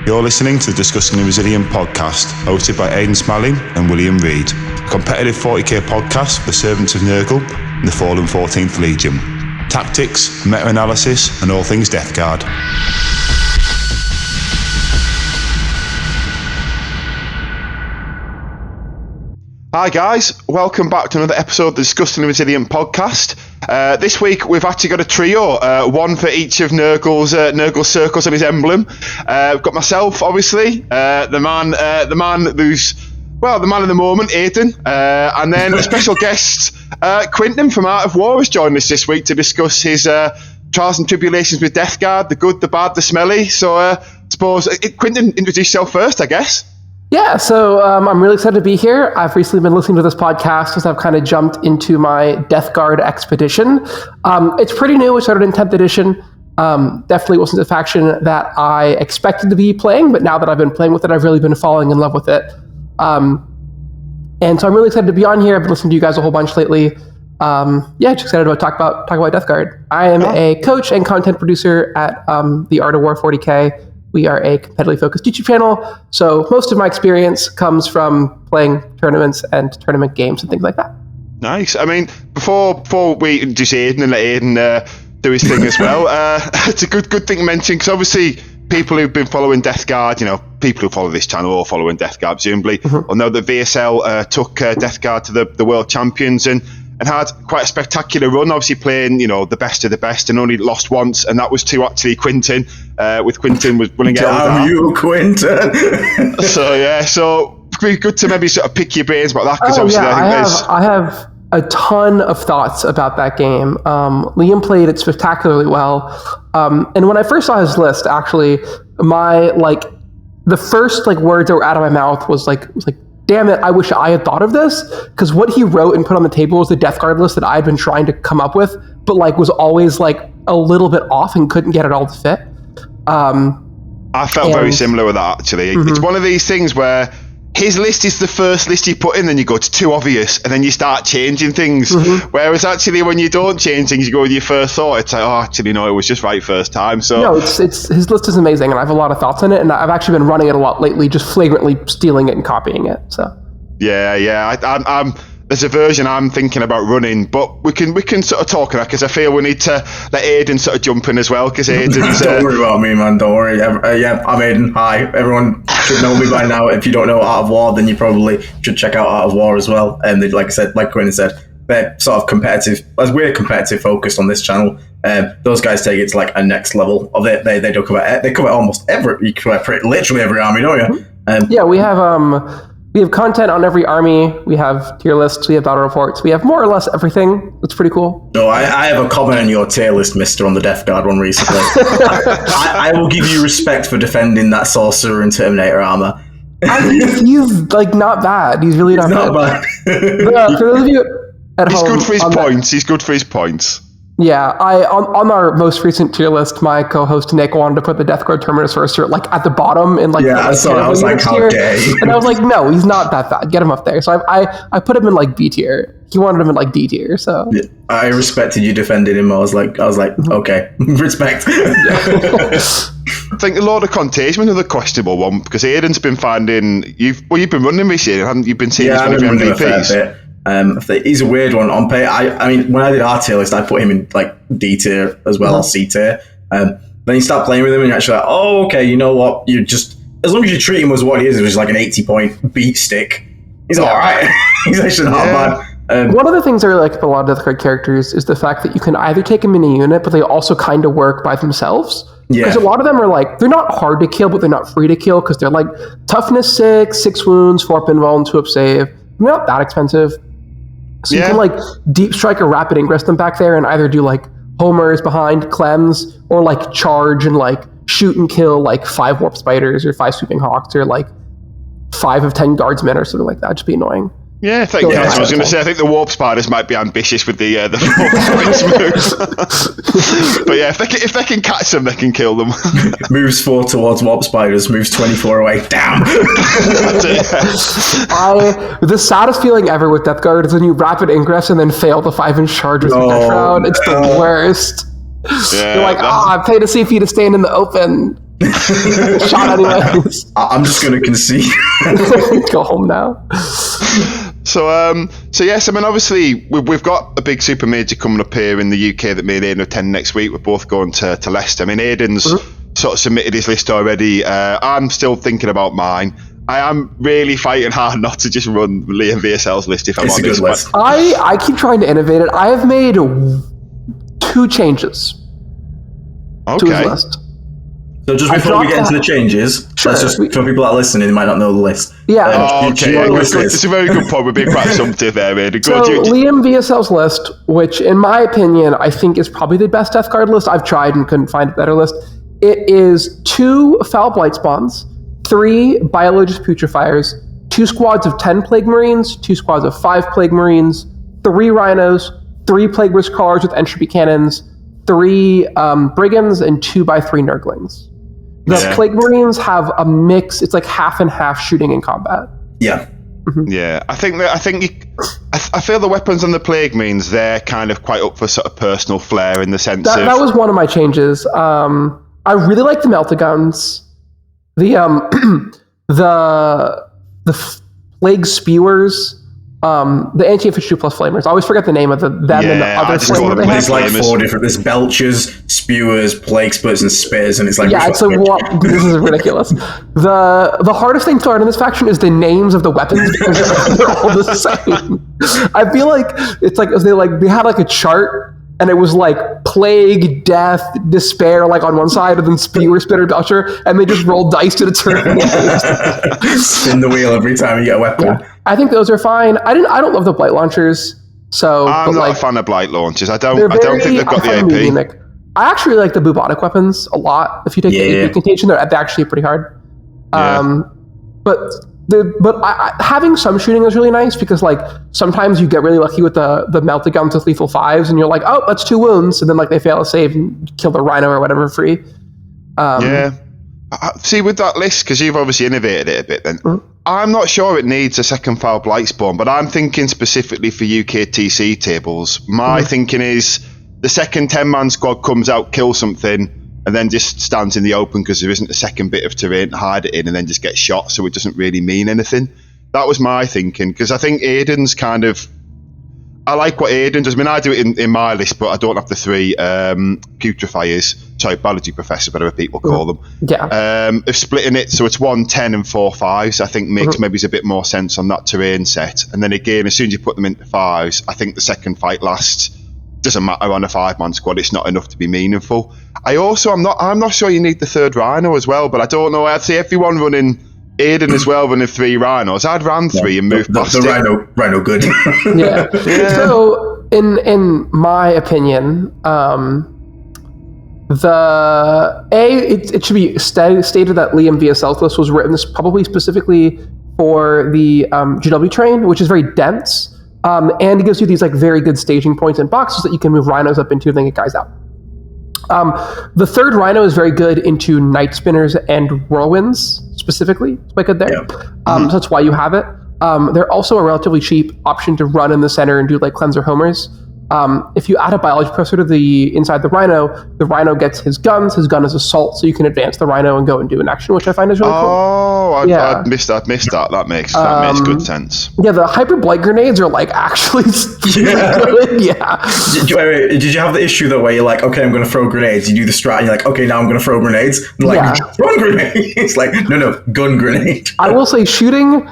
You're listening to the Discussing the Resilient podcast, hosted by Aiden Smalley and William Reid, a competitive 40k podcast for the servants of Nurgle and the fallen 14th Legion. Tactics, meta-analysis, and all things Death Guard. Hi guys, welcome back to another episode of the Discussing the Resilient podcast. This week we've actually got a trio, one for each of Nurgle's circles and his emblem. We've got myself, obviously, the man of the moment, Aiden, and then a special guest, Quinton from Art of War has joined us this week to discuss his trials and tribulations with Death Guard, the good, the bad, the smelly. So I suppose, Quinton, introduce yourself first, I guess. Yeah, so I'm really excited to be here. I've recently been listening to this podcast as I've kind of jumped into my Death Guard expedition. It's pretty new. It started in 10th edition. Definitely wasn't a faction that I expected to be playing, but now that I've been playing with it, I've really been falling in love with it. And so I'm really excited to be on here. I've been listening to you guys a whole bunch lately. Just excited to talk about Death Guard. I am a coach and content producer at the Art of War 40k. We are a competitively focused YouTube channel, so most of my experience comes from playing tournaments and tournament games and things like that. Nice. I mean, before we introduce Aiden and let Aiden do his thing as well, it's a good thing to mention, because obviously people who've been following Death Guard, people who follow this channel or following Death Guard presumably, will know that VSL took Death Guard to the World Champions and had quite a spectacular run, obviously playing, the best of the best, and only lost once, and that was to actually Quinton, with Quinton was running out. Damn you, Quinton! So it'd be good to maybe sort of pick your brains about that, because obviously I have a ton of thoughts about that game. Liam played it spectacularly well, and when I first saw his list, actually, the first words that were out of my mouth was like, damn it, I wish I had thought of this, because what he wrote and put on the table was the Death Guard list that I had been trying to come up with, but was always a little bit off and couldn't get it all to fit. I felt very similar with that, actually. It's one of these things where his list is the first list you put in, then you go, it's too obvious, and then you start changing things. Whereas actually when you don't change things, you go with your first thought, it's it was just right first time. So no, it's his list is amazing, and I have a lot of thoughts on it, and I've actually been running it a lot lately, just flagrantly stealing it and copying it. So I'm there's a version I'm thinking about running, but we can sort of talk on that, because I feel we need to let Aiden sort of jump in as well, because Aiden's... Don't worry about me, man, don't worry. I'm Aiden. Hi, everyone should know me by now. If you don't know Art of War, then you probably should check out Art of War as well. And like Quinton said, they're sort of competitive, as we're competitive focused on this channel. Those guys take it to a next level of it. They do cover, they cover almost literally every army, don't you? We have content on every army. We have tier lists. We have battle reports. We have more or less everything. It's pretty cool. No, I have a comment on your tier list, mister, on the Death Guard one recently. I will give you respect for defending that Sorcerer and Terminator armor. He's not bad. He's really not bad. For those of you at home... He's good for his points. Yeah, on our most recent tier list, my co-host Nick wanted to put the Death Guard Terminator Sorcerer at the bottom in I saw. I was like, how dare you? And I was like, no, he's not that bad. Get him up there. So I put him in B tier. He wanted him in D tier. So yeah, I respected you defending him. I was like, okay, respect. I think the Lord of Contagion is a questionable one, because Aiden's been finding you've been running this year, haven't you? Been seeing one of your MVPs. He's a weird one on pay. I mean, when I did our tier list, I put him in D tier as well, or C tier. Then you start playing with him, and you're actually like, oh, okay, you know what? You just, as long as you treat him as what he is, which is an 80-point beat stick, he's all right. He's actually not bad. One of the things I really like about a lot of Death Guard characters is the fact that you can either take them in a unit, but they also kind of work by themselves. Because a lot of them are they're not hard to kill, but they're not free to kill, because they're toughness 6 wounds, 4 pinball, and 2 up save. They're not that expensive. So you can deep strike or rapid ingress them back there and either do homers behind clems, or charge and shoot and kill 5 warp spiders or 5 sweeping hawks, or 5 of 10 guardsmen or something like that. Just be annoying. Yeah, I was going to say, I think the warp spiders might be ambitious with the moves. But yeah, if they can catch them, they can kill them. Moves 4 towards warp spiders, moves 24 away. Damn! The saddest feeling ever with Death Guard is when you rapid ingress and then fail the 5-inch charge with the next round. It's the worst. Yeah, you're like, I paid a CP to stand in the open. Shot anyways. I'm just going to concede. Go home now. So yes, I mean, obviously we've got a big super major coming up here in the UK that me and Aiden attend next week. We're both going to Leicester. I mean, Aiden's sort of submitted his list already. I'm still thinking about mine. I am really fighting hard not to just run Liam VSL's list if I'm honest. It's a good list. I keep trying to innovate it. I have made 2 changes to his list. So just before we get into the changes, let's just, for people that are listening, they might not know the list. Yeah. It's a very good point. We're being quite assumptive there, Aiden. So Liam VSL's list, which in my opinion, I think is probably the best Death Guard list. I've tried and couldn't find a better list. It is 2 Foul Blight spawns, 3 Biologist Putrefiers, 2 squads of 10 Plague Marines, 2 squads of 5 Plague Marines, 3 Rhinos, 3 Plague Risk Crawlers with Entropy Cannons, 3 Brigands, and 2x3 Nurglings. The Plague Marines have a mix. It's like half and half shooting and combat. Yeah. Mm-hmm. Yeah, I feel the weapons on the Plague Marines, they're kind of quite up for sort of personal flair in the sense that was one of my changes. I really like the Meltaguns. The Plague Spewers, the anti-infantry plus flamers. I always forget the name of them and the other flamer they have. There's like 4 different. There's Belchers, Spewers, Plague Splits, and Spears, and it's like it's this is ridiculous. The hardest thing to learn in this faction is the names of the weapons because they're all the same. I feel like it's like they had like a chart. And it was like Plague, Death, Despair, like on one side, and then Spewer, Spitter, Belcher, and they just rolled dice to determine it. Spin the wheel every time you get a weapon. Yeah. I think those are fine. I don't love the Blight launchers, so I'm not a fan of Blight launchers. I don't think they've got the AP. Anemic. I actually like the bubonic weapons a lot. If you take the AP Contagion, they're actually pretty hard. But having some shooting is really nice because like sometimes you get really lucky with the Meltaguns with lethal 5s and you're like, oh, that's 2 wounds, and then like they fail a save and kill the Rhino or whatever free. See, with that list, because you've obviously innovated it a bit then, I'm not sure it needs a second Foul Blight spawn, but I'm thinking specifically for UK TC tables. My thinking is the second 10-man squad comes out, kills something, and then just stands in the open because there isn't a second bit of terrain to hide it in, and then just gets shot, so it doesn't really mean anything. That was my thinking, because I think Aiden's kind of... I like what Aiden does. I mean, I do it in my list, but I don't have the 3 putrefiers. Sorry, biology professors, whatever people call them. Yeah. Of splitting it, so it's 1, 10, and 4 5s, I think makes maybe a bit more sense on that terrain set. And then again, as soon as you put them into 5s, I think the second fight lasts... Doesn't matter on a 5-man squad, it's not enough to be meaningful. I'm not sure you need the 3rd Rhino as well, but I don't know. I'd say everyone running Aiden as well running 3 Rhinos. I'd ran 3 and moved past the Rhino good. Yeah. So in my opinion, it should be stated that Liam VSL's list was written probably specifically for the GW train, which is very dense. And it gives you these like very good staging points and boxes that you can move Rhinos up into and then get guys out. The 3rd Rhino is very good into Night Spinners and Whirlwinds specifically. It's quite good there. Yeah. So that's why you have it. They're also a relatively cheap option to run in the center and do like Cleanser Homers. If you add a biology professor to the inside the Rhino gets his guns. His gun is assault, so you can advance the Rhino and go and do an action, which I find is really cool. I missed that. That makes good sense. Yeah, the hyper blight grenades are like actually good. Yeah. Did you have the issue though where you're like, okay, I'm going to throw grenades? You do the strat, and you're like, okay, now I'm going to throw grenades. And like, run grenades. Like, no, gun grenade. I will say, shooting.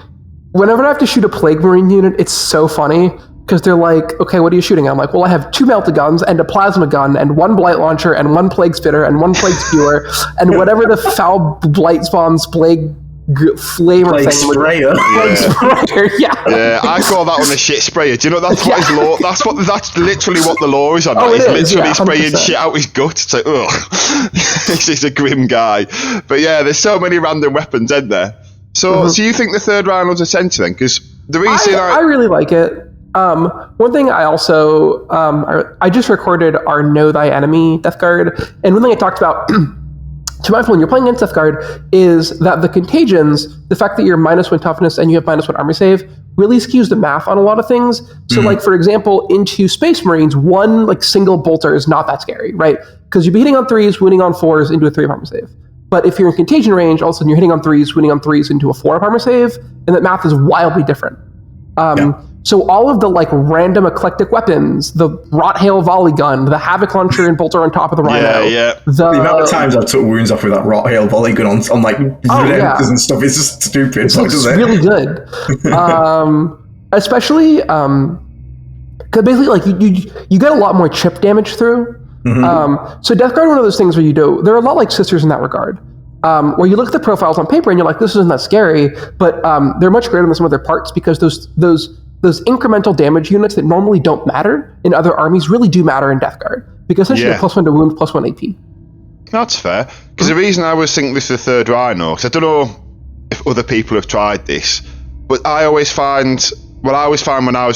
Whenever I have to shoot a Plague Marine unit, it's so funny. Because they're like, okay, what are you shooting? I'm like, well, I have 2 Meltaguns and a plasma gun and 1 blight launcher and 1 plague spitter and 1 plague skewer and whatever the foul blight spawns plague flamer plague thing. Sprayer. Sprayer, yeah. I call that one a shit sprayer. Do you know that's what his law? That's literally what the law is on that. He's literally spraying shit out his gut. It's like, ugh, he's a grim guy. But yeah, there's so many random weapons in there. So, so you think the 3rd Rhino's essential then? Because the reason I really like it. One thing I also, I just recorded our Know Thy Enemy Death Guard, and one thing I talked about to my when you're playing against Death Guard is that the contagions, the fact that you're -1 toughness and you have -1 armor save, really skews the math on a lot of things. So like, for example, into Space Marines, 1 like single bolter is not that scary, right? Because you'd be hitting on 3s, winning on 4s into a 3 armor save. But if you're in contagion range, all of a sudden you're hitting on 3s, winning on 3s into a 4-up armor save, and that math is wildly different. So all of the like random eclectic weapons, the Rot Hail volley gun, the Havoc launcher and bolter on top of the Rhino. The amount of times I've took wounds off with that Rot Hail volley gun on like and stuff is just stupid. It's really good. Especially because basically like you get a lot more chip damage through. So Death Guard, one of those things where they're a lot like sisters in that regard. Where you look at the profiles on paper and you're like, this isn't that scary, but they're much greater than some of their parts because those incremental damage units that normally don't matter in other armies really do matter in Death Guard because essentially they're +1 to wounds, +1 AP. That's fair. Because the reason I was thinking this is the third Rhino, because I don't know if other people have tried this, but I always find when I was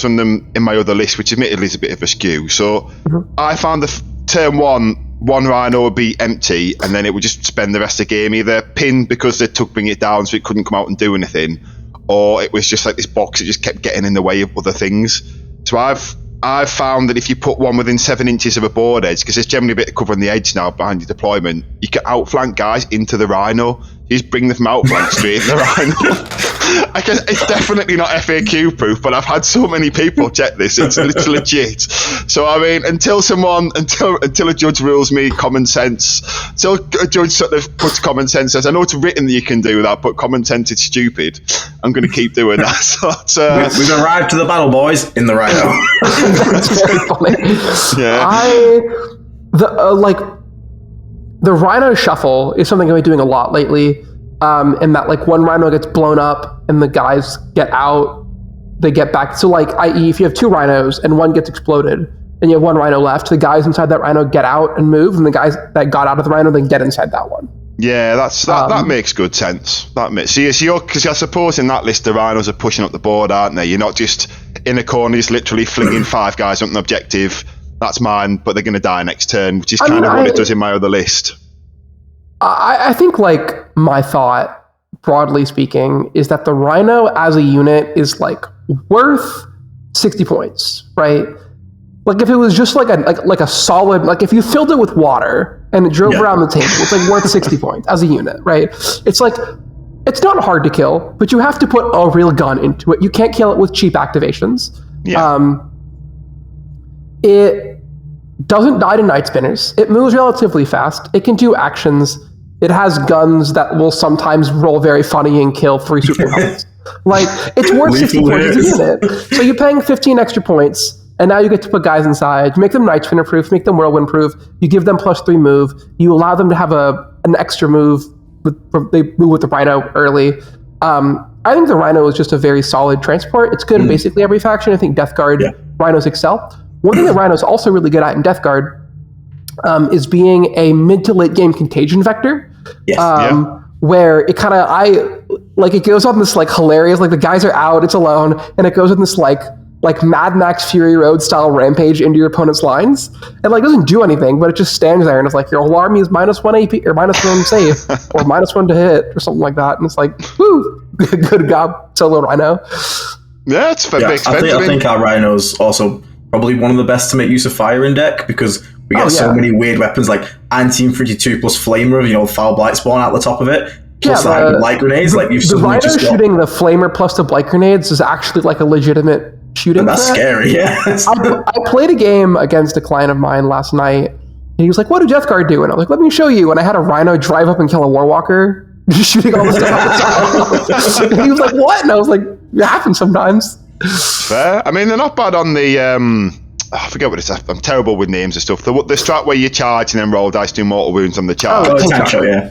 on them in my other list, which admittedly is a bit of a skew. So I found the turn one Rhino would be empty, and then it would just spend the rest of the game either pinned because they took bring it down so it couldn't come out and do anything, or it was just like this box that just kept getting in the way of other things. So I've found that if you put one within 7 inches of a board edge, because there's generally a bit of cover on the edge now behind your deployment, you can outflank guys into the Rhino. You just bring them from outflank straight in the Rhino. I guess it's definitely not FAQ proof, but I've had so many people check this. It's legit. So I mean, until a judge rules me common sense, until a judge sort of puts common sense, says I know it's written that you can do that, but common sense is stupid. I'm going to keep doing that. So that's, we've arrived to the battle, boys, in the Rhino. That's very funny. Yeah. The Rhino shuffle is something I've been doing a lot lately. And that like one Rhino gets blown up and the guys get out, they get back. So like, i.e. if you have 2 Rhinos and one gets exploded and you have 1 Rhino left, the guys inside that Rhino get out and move, and the guys that got out of the Rhino then get inside that one. Yeah, that makes good sense. Because I suppose in that list the Rhinos are pushing up the board, aren't they? You're not just in a corner, just literally flinging 5 guys up an objective. That's mine, but they're going to die next turn, which is kind of what it does in my other list. I think, like, my thought, broadly speaking, is that the Rhino as a unit is, like, worth 60 points, right? Like, if it was just like a solid, like, if you filled it with water and it drove around the table, it's, like, worth 60 points as a unit, right? It's, like, it's not hard to kill, but you have to put a real gun into it. You can't kill it with cheap activations. Yeah. It doesn't die to Night Spinners. It moves relatively fast. It can do actions. It has guns that will sometimes roll very funny and kill 3 super helmets. Like, it's worth 60 points as a unit. So you're paying 15 extra points, and now you get to put guys inside. You make them Night Spinner proof, make them Whirlwind proof. You give them +3 move. You allow them to have an extra move. They move with the Rhino early. I think the Rhino is just a very solid transport. It's good in basically every faction. I think Death Guard Rhinos excel. One thing that Rhino's also really good at in Death Guard is being a mid to late game contagion vector. Where it kind of, it goes on this like hilarious, like the guys are out, it's alone, and it goes on this like Mad Max Fury Road style rampage into your opponent's lines. And like doesn't do anything, but it just stands there and it's like your whole army is -1 AP or -1 save or -1 to hit or something like that. And it's like, woo, good job, solo Rhino. Yeah, it's very expensive. I think our Rhino's also probably one of the best to make use of fire in deck because we get so many weird weapons like Anti-Infantry 2 plus Flamer, Foul Blight Spawn at the top of it. Plus the light grenades. The Rhino just shooting the Flamer plus the blight grenades is actually like a legitimate shooting. And that's scary, yeah. I played a game against a client of mine last night, and he was like, "What did Death Guard do?" And I was like, "Let me show you." And I had a Rhino drive up and kill a Warwalker, just shooting all the stuff. And he was like, "What?" And I was like, "It happens sometimes." Fair. I mean, they're not bad on the I forget what it's. I'm terrible with names and stuff. The strat where you charge and then roll dice, do mortal wounds on the charge.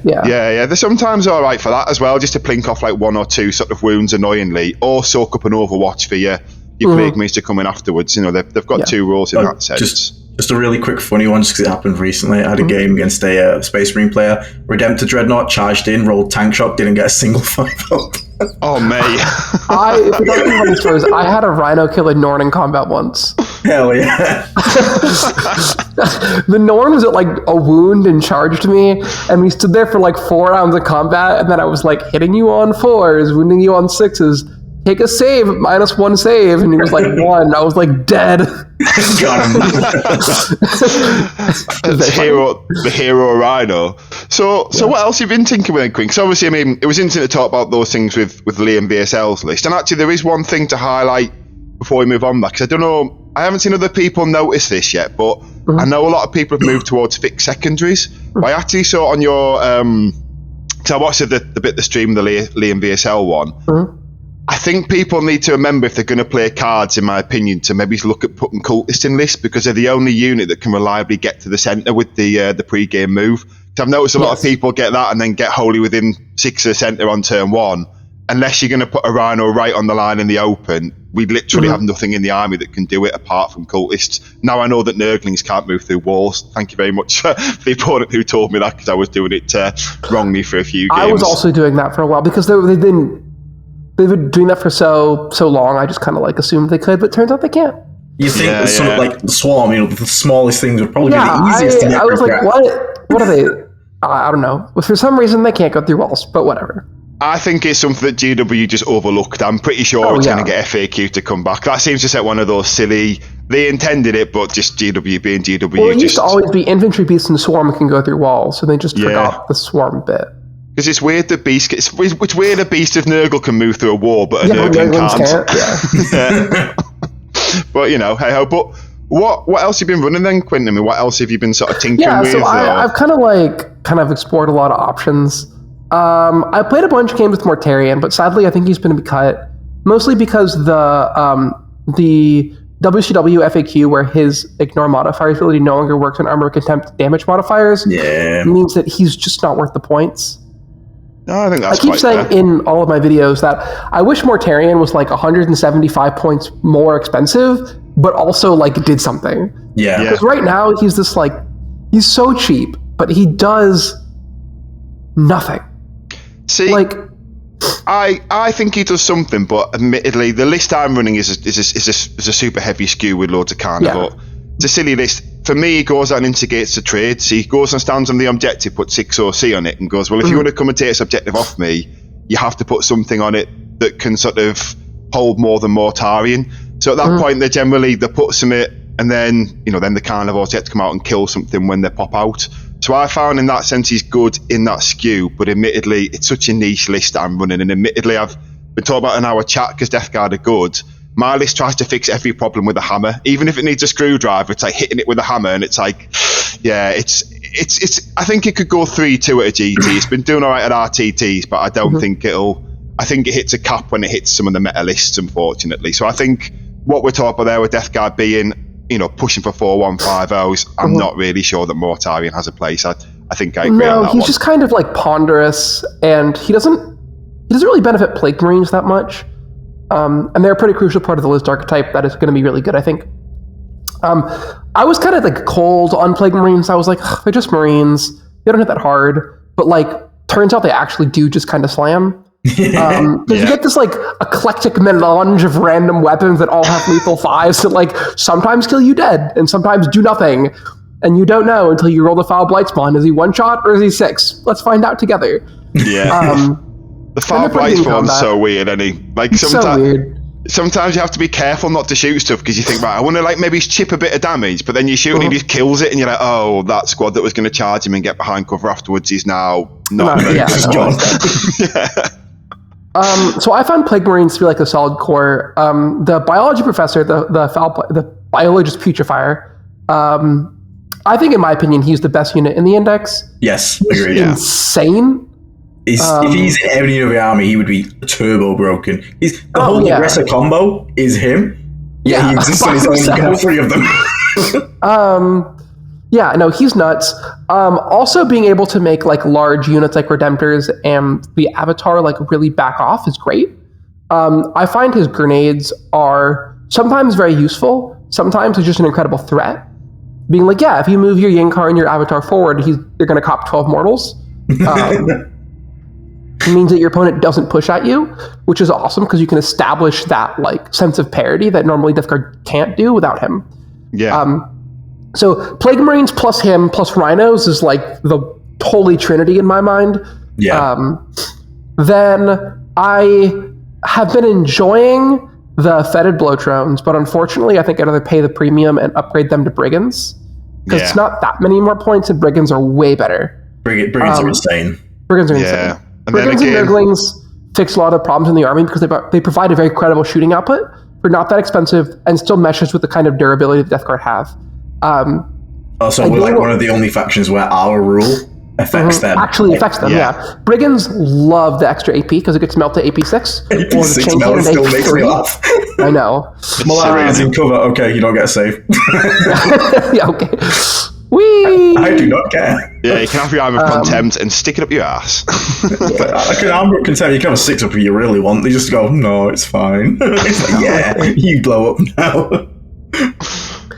Yeah. They're sometimes all right for that as well, just to plink off like 1 or 2 sort of wounds annoyingly, or soak up an Overwatch for your Plague Maester coming afterwards. They've got 2 rules in that sense. Just a really quick funny one, just because it happened recently. I had a game against a Space Marine player. Redemptor Dreadnought charged in, rolled tank shot, didn't get a single 5-up. Oh, mate. If you don't think about these stories, I had a Rhino kill a Norn in combat once. Hell yeah. The Norn was at like a wound and charged me, and we stood there for like 4 rounds of combat, and then I was like hitting you on 4s, wounding you on 6s. Take a save, -1 save, and he was like 1. I was like dead. Got him. The hero Rhino. So what else have you been thinking with Quinn? Because obviously, I mean, it was interesting to talk about those things with Liam VSL's list. And actually, there is one thing to highlight before we move on, because I don't know, I haven't seen other people notice this yet, but I know a lot of people have moved towards fixed secondaries. But I actually saw on your, because I watched the bit the stream, the Liam VSL one. I think people need to remember, if they're going to play cards, in my opinion, to maybe look at putting cultists in lists, because they're the only unit that can reliably get to the centre with the pre-game move. So I've noticed a lot of people get that and then get wholly within 6 of the centre on turn 1. Unless you're going to put a Rhino right on the line in the open, we literally have nothing in the army that can do it apart from cultists. Now I know that Nurglings can't move through walls. Thank you very much for the opponent who told me that, because I was doing it wrongly for a few games. I was also doing that for a while, because they've been doing that for so long. I just kind of like assumed they could, but it turns out they can't. You think sort of like the Swarm, the smallest things would probably be the easiest to get. I was like, what are they? I don't know. But for some reason, they can't go through walls, but whatever. I think it's something that GW just overlooked. I'm pretty sure it's going to get FAQ to come back. That seems just like one of those silly, they intended it, but just GW being GW. Well, it used to always be infantry beasts and swarm can go through walls, so they just forgot the swarm bit. Because it's weird that it's weird a beast of Nurgle can move through a wall, but a Nurgling can't. But hey ho. But what else have you been running then, Quinton? I mean, what else have you been sort of tinkering with? So I've kind of explored a lot of options. I played a bunch of games with Mortarion, but sadly I think he's going to be cut, mostly because the WCW FAQ, where his ignore modifiers ability no longer works on armor contempt damage modifiers, means that he's just not worth the points. No, I think that's I keep saying in all of my videos that I wish Mortarion was like 175 points more expensive, but also like did something. Yeah. Because right now he's this he's so cheap, but he does nothing. See, I think he does something, but admittedly, the list I'm running is a super heavy skew with loads of carnivore. It's a silly list. For me, he goes out and instigates the trade. So he goes and stands on the objective, puts 6 OC on it, and goes, well, if you want to come and take this objective off me, you have to put something on it that can sort of hold more than Mortarion. So at that point, they put some it, and then then the carnivores get to come out and kill something when they pop out. So I found in that sense he's good in that skew, but admittedly, it's such a niche list that I'm running, and admittedly, I've been talking about in our chat because Death Guard are good. My list tries to fix every problem with a hammer, even if it needs a screwdriver. It's like hitting it with a hammer, and it's like, it's. I think it could go 3-2 at a GT. It's been doing all right at RTTs, but I don't think it'll. I think it hits a cap when it hits some of the meta lists, unfortunately. So I think what we're talking about there with Death Guard being, pushing for 4-1-5-0s, I'm not really sure that Mortarion has a place. I think I agree on that he's one. just kind of like ponderous, and he doesn't really benefit Plague Marines that much. And they're a pretty crucial part of the list archetype that is going to be really good, I think. I was kind of like cold on Plague Marines. I was like, they're just Marines. They don't hit that hard. But turns out they actually do just kind of slam. You get this eclectic melange of random weapons that all have lethal 5s that sometimes kill you dead and sometimes do nothing. And you don't know until you roll the Foul Blight Spawn. Is he 1-shot or is he 6? Let's find out together. Yeah. The Foul Blight Spawn's so weird, and so weird. Sometimes you have to be careful not to shoot stuff because you think, right, I want to maybe chip a bit of damage, but then you shoot and he just kills it, and you're like, oh, that squad that was going to charge him and get behind cover afterwards is now not very good. So I found Plague Marines to be a solid core. The biology professor, the biologist putrefier, I think in my opinion he's the best unit in the index. Yes, he's agreed. Insane. If he's in every unit of the army, he would be turbo broken. The whole aggressor combo is him. Yeah, he exists on his own. You can have 3 of them. He's nuts. Also, being able to make large units like Redemptors and the Avatar really back off is great. I find his grenades are sometimes very useful. Sometimes it's just an incredible threat. Being if you move your Yinkar and your Avatar forward, they're going to cop 12 mortals. It means that your opponent doesn't push at you, which is awesome because you can establish that sense of parity that normally Death Guard can't do without him. Yeah. So Plague Marines plus him plus Rhinos is the holy trinity in my mind. Yeah. Then I have been enjoying the Fetid Blowtrones, but unfortunately I think I'd rather pay the premium and upgrade them to Brigands because it's not that many more points, and Brigands are way better. Brigands are insane. Brigands are insane. And Brigands and Nurglings fix a lot of the problems in the army because they provide a very credible shooting output for not that expensive and still meshes with the kind of durability the Death Guard have. Also, we're like one of the only factions where our rule affects them. Actually affects them, yeah. Brigands love the extra AP because it gets melted to AP6. AP6 melt still makes me laugh. I know. Malaria's in cover. Okay, you don't get a save. Yeah, okay. Whee! I do not care. Yeah, you can have your armor of contempt and stick it up your ass. Like an armor of contempt, you can have a 6 up if you really want. They just go, no, it's fine. It's like, yeah, you blow up now.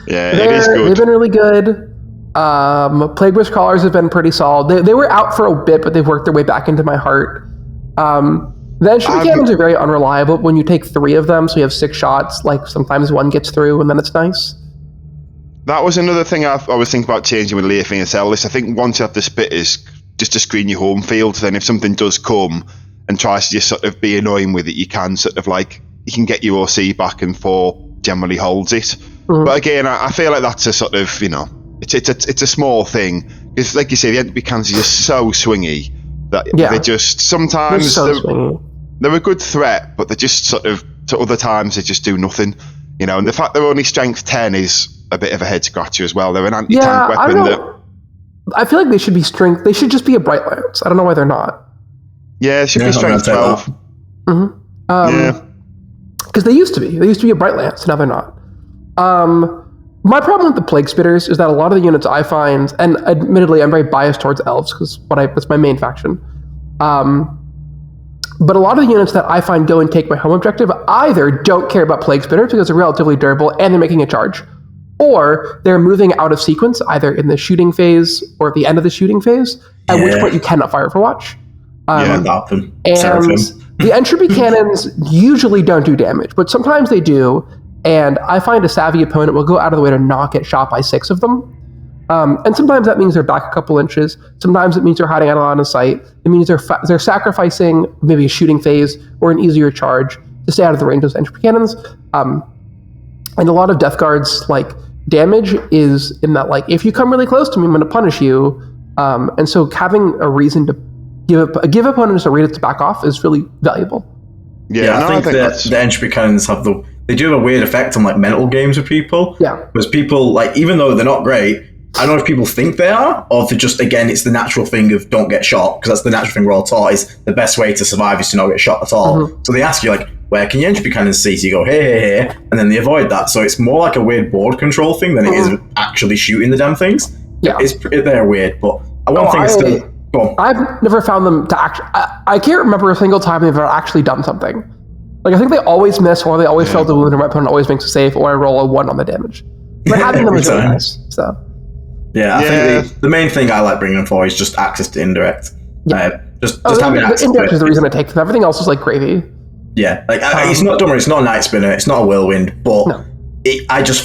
Yeah, it is good. They've been really good. Plague Witch Crawlers have been pretty solid. They were out for a bit, but they've worked their way back into my heart. The entry cannons are very unreliable when you take 3 of them, so you have 6 shots. Like, sometimes one gets through, and then it's nice. That was another thing I was thinking about changing with Leafing and Cellis. I think once you have the spitters, just to screen your home field, then if something does come and tries to just sort of be annoying with it, you can sort of like, you can get your OC back and 4 generally holds it. Mm-hmm. But again, I feel like that's a sort of, it's a small thing. Because like you say, the entry cannons are just so swingy that they just, sometimes they're a good threat, but they're just sort of, to other times they just do nothing. And the fact they're only strength 10 is a bit of a head scratcher as well. They're an anti-tank weapon. I feel like they should be strength. They should just be a bright lance. I don't know why they're not. Yeah, it should be strength 12. Mm-hmm. Because they used to be. They used to be a bright lance. Now they're not. My problem with the Plague Spitters is that a lot of the units I find, and admittedly I'm very biased towards elves because that's my main faction. But a lot of the units that I find go and take my home objective either don't care about Plague Spitters because they're relatively durable and they're making a charge, or they're moving out of sequence either in the shooting phase or at the end of the shooting phase, at which point you cannot fire for watch. And the entropy cannons usually don't do damage, but sometimes they do, and I find a savvy opponent will go out of the way to not get shot by 6 of them. And sometimes that means they're back a couple inches. Sometimes it means they're hiding out of line of sight. It means they're sacrificing maybe a shooting phase or an easier charge to stay out of the range of those entropy cannons. And a lot of Death Guard's damage is in that if you come really close to me, I'm going to punish you. And so having a reason to give opponents a reason to back off is really valuable. Yeah, I think the entropy cannons they do have a weird effect on mental games with people. Yeah, because people even though they're not great, I don't know if people think they are, or if they're just, again, it's the natural thing of don't get shot, because that's the natural thing we're all taught is the best way to survive is to not get shot at all. Mm-hmm. So they ask you, where can your entropy cannons see? So you go, here, and then they avoid that. So it's more like a weird board control thing than it is actually shooting the damn things. Yeah. They're weird, but one thing is still... Go on. I've never found them to actually... I can't remember a single time they've ever actually done something. I think they always miss, or they always fail to wound, or my opponent always makes a save, or I roll a 1 on the damage. But having them is really nice, so... Yeah, I think the main thing I like bringing them for is just access to indirect. Just having access to indirect is the reason I take them. Everything else is like gravy. Yeah, it's not dumber, it's not a night spinner, it's not a whirlwind, but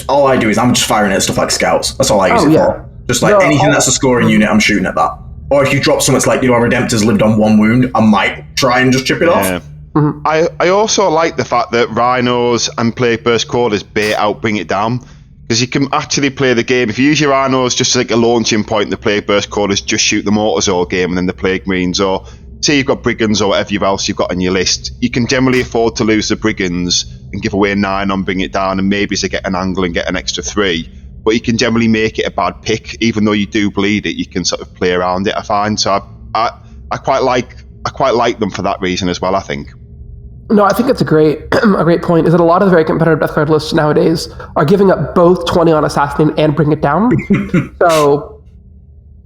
all I do is I'm just firing at stuff like scouts. That's all I use it for. Just anything that's a scoring unit, I'm shooting at that. Or if you drop something like, our Redemptor's lived on 1 wound, I might try and just chip it off. Mm-hmm. I also like the fact that Rhinos and Plague Burst Callers bait out Bring It Down. Because you can actually play the game. If you use your Rhinos just like a launching point, the Plague Burst Callers just shoot the mortars all game, and then the Plague Marines, or say you've got Brigands or whatever else you've got on your list, you can generally afford to lose the Brigands and give away 9 on Bring It Down, and maybe to get an angle and get an extra 3. But you can generally make it a bad pick, even though you do bleed it. You can sort of play around it. I find so. I quite like them for that reason as well. I think. No, I think it's a great point, is that a lot of the very competitive Death Guard lists nowadays are giving up both 20 on Assassinate and Bring It Down. So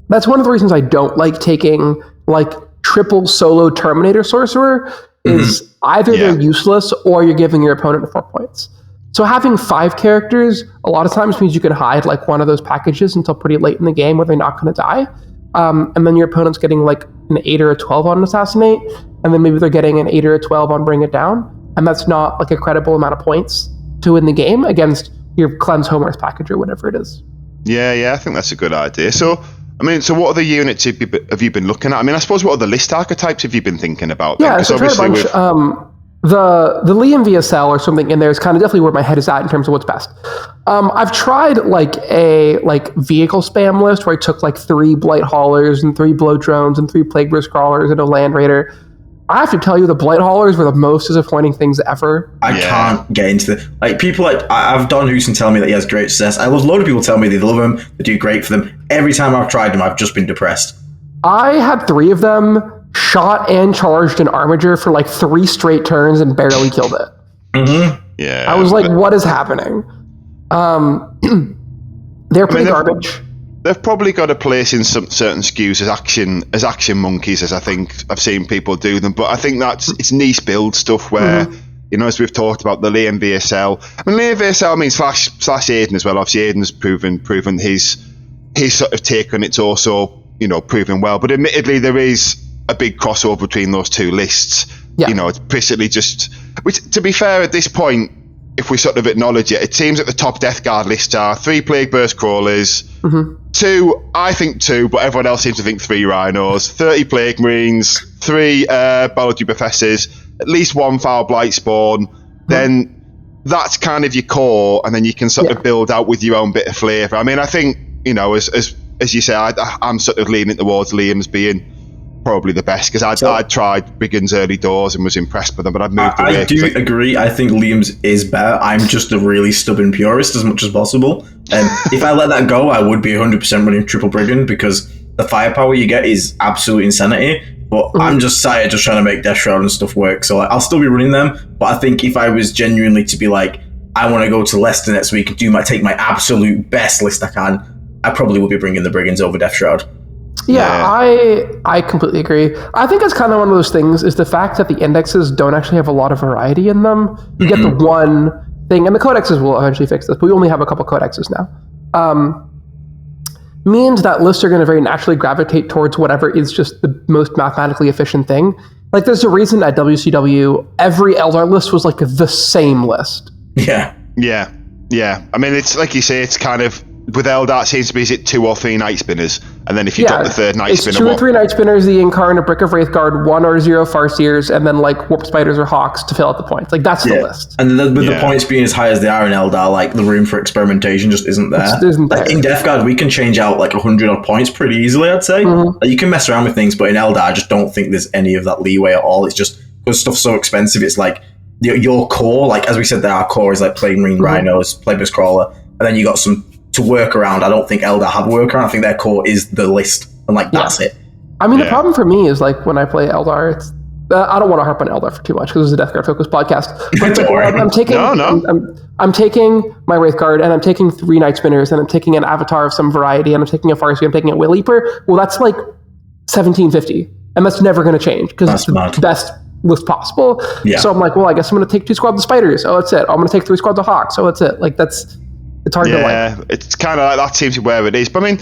that's one of the reasons I don't like taking triple solo Terminator Sorcerer is either they're useless or you're giving your opponent 4 points. So having 5 characters a lot of times means you can hide one of those packages until pretty late in the game where they're not going to die. And then your opponent's getting an 8 or a 12 on Assassinate, and then maybe they're getting an 8 or a 12 on Bring It Down, and that's not a credible amount of points to win the game against your Cleanse Homer's package or whatever it is. Yeah, I think that's a good idea. So what other units have you been looking at? I suppose what other list archetypes have you been thinking about? Yeah, so obviously the Liam VSL or something in there is kind of definitely where my head is at in terms of what's best. I've tried like a vehicle spam list where I took like 3 Blight Haulers and 3 Blow Drones and 3 Plague Burst Crawlers and a Land Raider. I have to tell you, the Blight Haulers were the most disappointing things ever. I can't get into the... Like, people like... I've Don Houston tell me that he has great success. I love a load of people tell me they love him, they do great for them. Every time I've tried them, I've just been depressed. I had 3 of them, shot and charged an Armiger for like 3 straight turns and barely killed it. Mm-hmm. Yeah. I was like, what is happening? They're pretty garbage. They've probably got a place in some certain SKUs as action monkeys, as I think I've seen people do them. But I think it's niche build stuff where, as we've talked about the Liam VSL. I mean, Liam VSL means slash Aiden as well. Obviously, Aiden's proven his sort of take on it's also, proven well. But admittedly, there is a big crossover between those 2 lists. Yeah. It's basically just, which, to be fair, at this point, if we sort of acknowledge it seems that the top Death Guard lists are 3 Plague Burst Crawlers, 2, I think 2, but everyone else seems to think 3 Rhinos, 30 Plague Marines, 3 Biology Professors, at least 1 Foul Blight Spawn. Then that's kind of your core, and then you can sort of build out with your own bit of flavour. I mean, I think, as you say, I'm sort of leaning towards Liam's being probably the best, because I'd tried Brigand's early doors and was impressed with them, but I've moved away. I do agree. I think Liam's is better. I'm just a really stubborn purist as much as possible. And if I let that go, I would be 100% running triple Brigand, because the firepower you get is absolute insanity. But I'm just trying to make Death Shroud and stuff work. So I'll still be running them. But I think if I was genuinely to be like, I want to go to Leicester next week and take my absolute best list I can, I probably would be bringing the Brigands over Death Shroud. Yeah, I completely agree. I think it's kind of one of those things, is the fact that the indexes don't actually have a lot of variety in them. You get the one thing, and the codexes will eventually fix this, but we only have a couple codexes now. Means that lists are going to very naturally gravitate towards whatever is just the most mathematically efficient thing. Like, there's a reason at WCW, every Eldar list was like the same list. Yeah. I mean, it's like you say, it's kind of, with Eldar, it seems to be, is it 2 or 3 Night Spinners? And then if you got the 3rd Night Spinner... It's 2 or 3 Night Spinners, the Incarnate, Brick of Wraithguard, 1 or 0 Farseers, and then like Warp Spiders or Hawks to fill out the points. Like, that's the list. And with the points being as high as they are in Eldar, like, the room for experimentation just isn't there. Like, in Death Guard, we can change out like 100 odd points pretty easily, I'd say. Like, you can mess around with things, but in Eldar, I just don't think there's any of that leeway at all. It's just, because stuff's so expensive, it's like, your core, like, as we said there, our core is like Plague Marine, Rhinos, Plague Burst Crawler, and then you got some to work around. I don't think Eldar have work around. I think their core is the list, and like that's it. I mean, the problem for me is like when I play Eldar, it's I don't want to harp on Eldar for too much because it's a Death Guard focused podcast. But I'm taking my Wraithguard, and I'm taking 3 Night Spinners, and I'm taking an Avatar of some variety, and I'm taking a Farseer, I'm taking a Will Leaper. Well, that's like 1750, and that's never going to change because it's the best list possible. So I'm like, well, I guess I'm going to take 2 squads of Spiders. Oh, that's it. I'm going to take 3 squads of Hawks. Oh, that's it. Like it's hard to like. Yeah, it's kind of like that seems to be where it is. But I mean,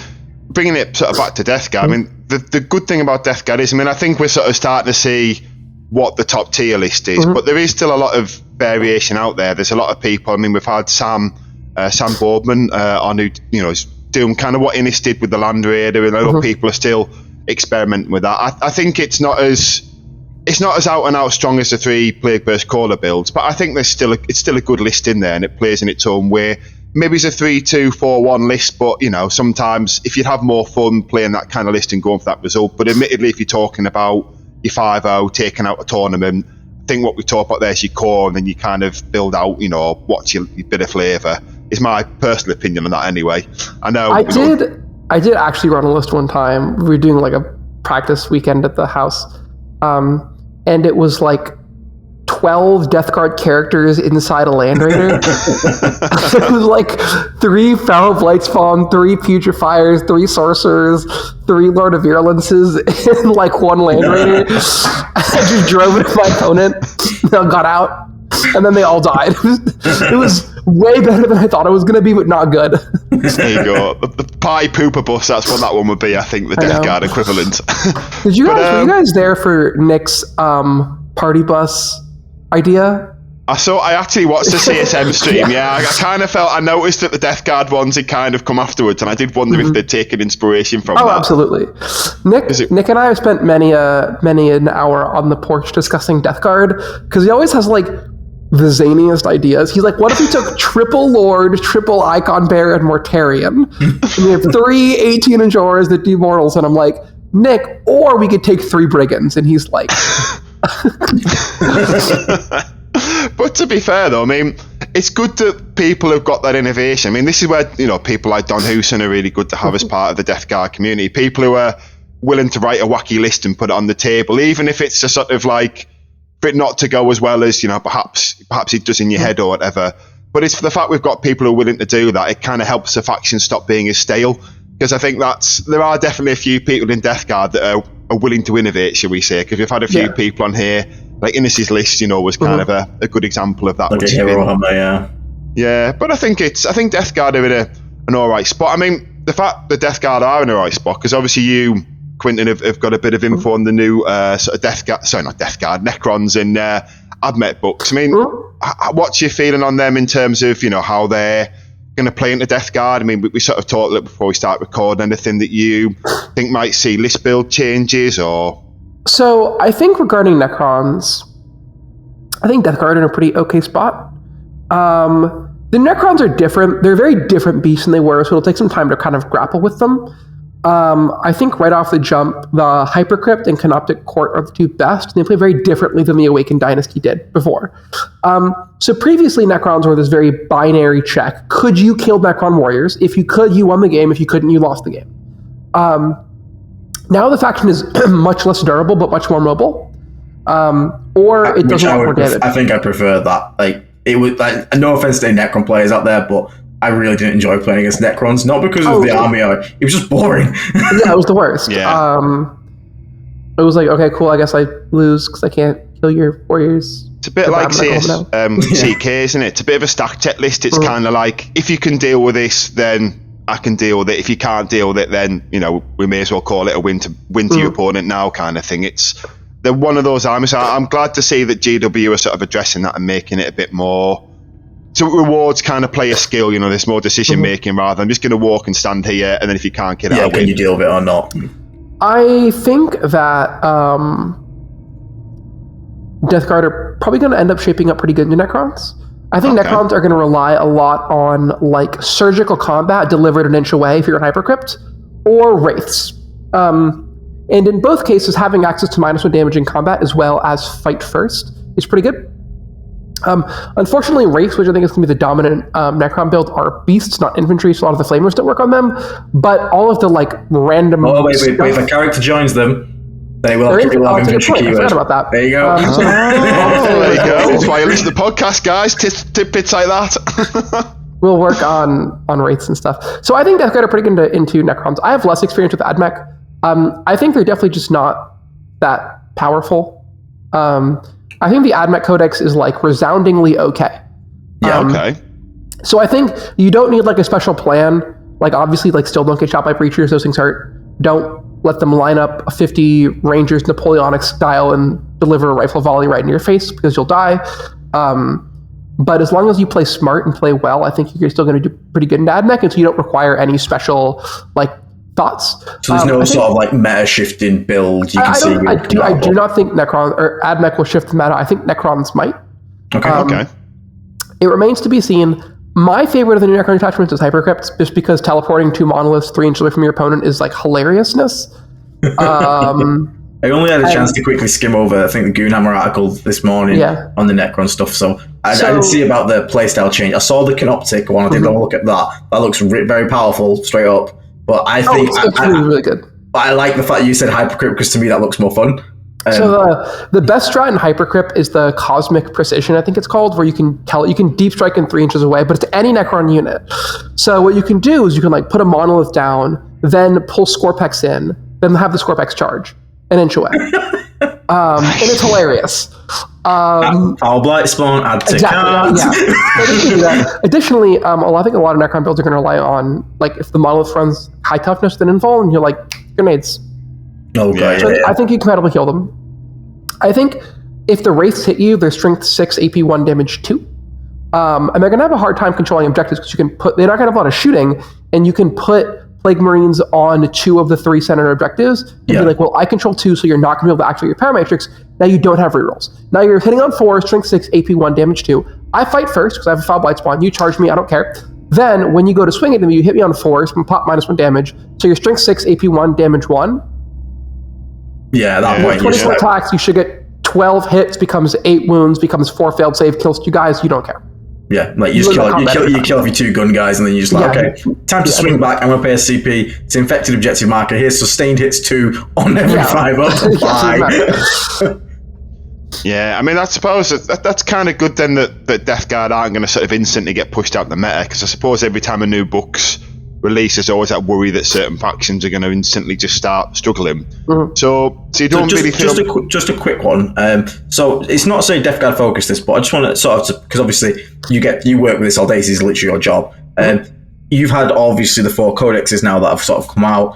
bringing it sort of back to Death Guard, I mean, the good thing about Death Guard is, I mean, I think we're sort of starting to see what the top tier list is, but there is still a lot of variation out there. There's a lot of people. I mean, we've had Sam Boardman on who, is doing kind of what Innis did with the Land Raider, and a lot of people are still experimenting with that. I think it's not as out and out strong as the 3 Plague Burst Crawler builds, but I think it's still a good list in there, and it plays in its own way. Maybe it's a 3-2-4-1 list, but sometimes if you'd have more fun playing that kind of list and going for that result. But admittedly, if you're talking about your 5-0 taking out a tournament, I think what we talk about there is your core, and then you kind of build out, what's your bit of flavour. Is my personal opinion on that anyway. I know I did actually run a list one time. We were doing like a practice weekend at the house, and it was like 12 Death Guard characters inside a Land Raider. It was like 3 Foul Blight Spawn, 3 Putrefiers, 3 Sorcerers, 3 Lord of Virulences, and like 1 Land Raider. I just drove into my opponent, got out, and then they all died. It was way better than I thought it was going to be, but not good. There you go. The pie pooper bus, that's what that one would be, I think, the Death Guard equivalent. Were you guys there for Nick's party bus idea? I actually watched the CSM stream. Yeah, I kind of I noticed that the Death Guard ones had kind of come afterwards, and I did wonder if they'd taken inspiration from that. Oh, absolutely. Nick and I have spent many an hour on the porch discussing Death Guard, because he always has like the zaniest ideas. He's like, what if we took triple Lord, triple Icon Bear, and Mortarion? And we have 3 18-inch auras that do mortals, and I'm like, Nick, or we could take 3 Brigands, and he's like... But to be fair, though, I mean, it's good that people have got that innovation. I mean, this is where, people like Don Hewson are really good to have as part of the Death Guard community. People who are willing to write a wacky list and put it on the table, even if it's a sort of like, for it not to go as well as, perhaps it does in your head or whatever. But it's for the fact we've got people who are willing to do that. It kind of helps the faction stop being as stale. Because I think there are definitely a few people in Death Guard that are willing to innovate, shall we say. Because we've had a few people on here, like Innes's list, was kind of a good example of that. Like a hero hammer, yeah. Yeah, but I think Death Guard are in an all right spot. I mean, the fact that Death Guard are in a right spot, because obviously you, Quinton, have got a bit of info on the new sort of Necrons and Admech books. I mean, what's your feeling on them in terms of, how they're going to play into Death Guard? I mean, we sort of talked a little before we start recording. Anything that you think might see list build changes or? So I think regarding Necrons, I think Death Guard are in a pretty okay spot. The Necrons are different. They're very different beasts than they were, so it'll take some time to kind of grapple with them. I think right off the jump, the Hypercrypt and Canoptic Court are the 2 best, and they play very differently than the Awakened Dynasty did before. So previously, Necrons were this very binary check. Could you kill Necron warriors? If you could, you won the game. If you couldn't, you lost the game. Now the faction is much less durable, but much more mobile. Or it does a lot more damage. I think I prefer that. Like, it was like, no offense to Necron players out there, but I really didn't enjoy playing against Necrons, not because of the army. It was just boring. Yeah, it was the worst. Yeah. It was like, okay, cool, I guess I lose because I can't kill your warriors. It's a bit like CK, isn't it? It's a bit of a stack check list. It's kind of like, if you can deal with this, then I can deal with it. If you can't deal with it, then, we may as well call it a win to your opponent now kind of thing. They're one of those armies. I'm glad to see that GW are sort of addressing that and making it a bit more... So it rewards kind of player skill, there's more decision making rather than I'm just going to walk and stand here, and then if you can't get it, I'll win. Can you deal with it or not? I think that Death Guard are probably going to end up shaping up pretty good into Necrons. I think Necrons are going to rely a lot on like surgical combat delivered an inch away if you're an Hypercrypt, or Wraiths. And in both cases, having access to -1 damage in combat as well as fight first is pretty good. Unfortunately, Wraiths, which I think is going to be the dominant Necron build, are beasts, not infantry, so a lot of the flamers don't work on them. But all of the like random... Oh, wait. If a character joins them, they will have infantry keyword. I forgot about that. There you go. There you go. That's why you listen to the podcast, guys. Tidbits like that. We'll work on Wraiths and stuff. So I think Death Guard are pretty good into Necrons. I have less experience with Admech. I think they're definitely just not that powerful. I think the Admech Codex is like resoundingly okay. Yeah, okay. So I think you don't need like a special plan. Like obviously, like still don't get shot by breachers. Those things hurt. Don't let them line up 50 Rangers Napoleonic style and deliver a rifle volley right in your face because you'll die. But as long as you play smart and play well, I think you're still going to do pretty good in Admech, and so you don't require any special like thoughts. So there's no sort of like meta shifting build you can see. I do not think Necron or Admech will shift the meta. I think Necrons might. Okay. It remains to be seen. My favorite of the new Necron attachments is Hypercrypt, just because teleporting 2 monoliths 3 inches away from your opponent is like hilariousness. I only had a chance to quickly skim over, I think, the Goonhammer article this morning on the Necron stuff, so I didn't see about the playstyle change. I saw the Canoptic one, I did have a look at that. That looks very powerful, straight up. But I think it's really good. I like the fact you said Hypercrypt, because to me that looks more fun. So the best strat in Hypercrypt is the Cosmic Precision, I think it's called, where you can deep strike in 3 inches away, but it's any Necron unit. So what you can do is you can like put a monolith down, then pull Scorpex in, then have the Scorpex charge an inch away. And it's hilarious. I'll blight spawn, add to cards. Yeah. Additionally, I think a lot of Necron builds are going to rely on, like, if the monolith runs high toughness, then infall, and you're like, grenades. Okay. So I think you compatibly kill them. I think if the wraiths hit you, they're strength 6, AP 1, damage 2. And they're going to have a hard time controlling objectives because they're not going to have a lot of shooting, and you can put Plague Marines on 2 of the 3 center objectives and be like, well, I control 2, so you're not going to be able to activate your Paramatrix. Now you don't have rerolls. Now you're hitting on 4, strength 6, AP 1, damage 2. I fight first because I have a Foul Blight Spawn. You charge me, I don't care. Then when you go to swing at me, you hit me on 4, so I'm pop -1 damage. So your strength 6, AP 1, damage 1. Yeah, that point. 24 attacks, you should get 12 hits, becomes 8 wounds, becomes 4 failed save, kills 2 guys, you don't care. Yeah, like you kill off your 2 gun guys, and then you're just like, okay, time to swing back. I'm gonna pay a CP. It's infected objective marker. Here's sustained hits 2 on every 5 up. Bye. Yeah, I mean, I suppose that's kind of good then that Death Guard aren't going to sort of instantly get pushed out the meta, because I suppose every time a new book's released, there's always that worry that certain factions are going to instantly just start struggling. Mm-hmm. So you don't really feel... Just a quick one. So it's not to say Death Guard focus this, but I just want to sort of, because obviously you work with this all day, this is literally your job. You've had obviously the 4 codexes now that have sort of come out.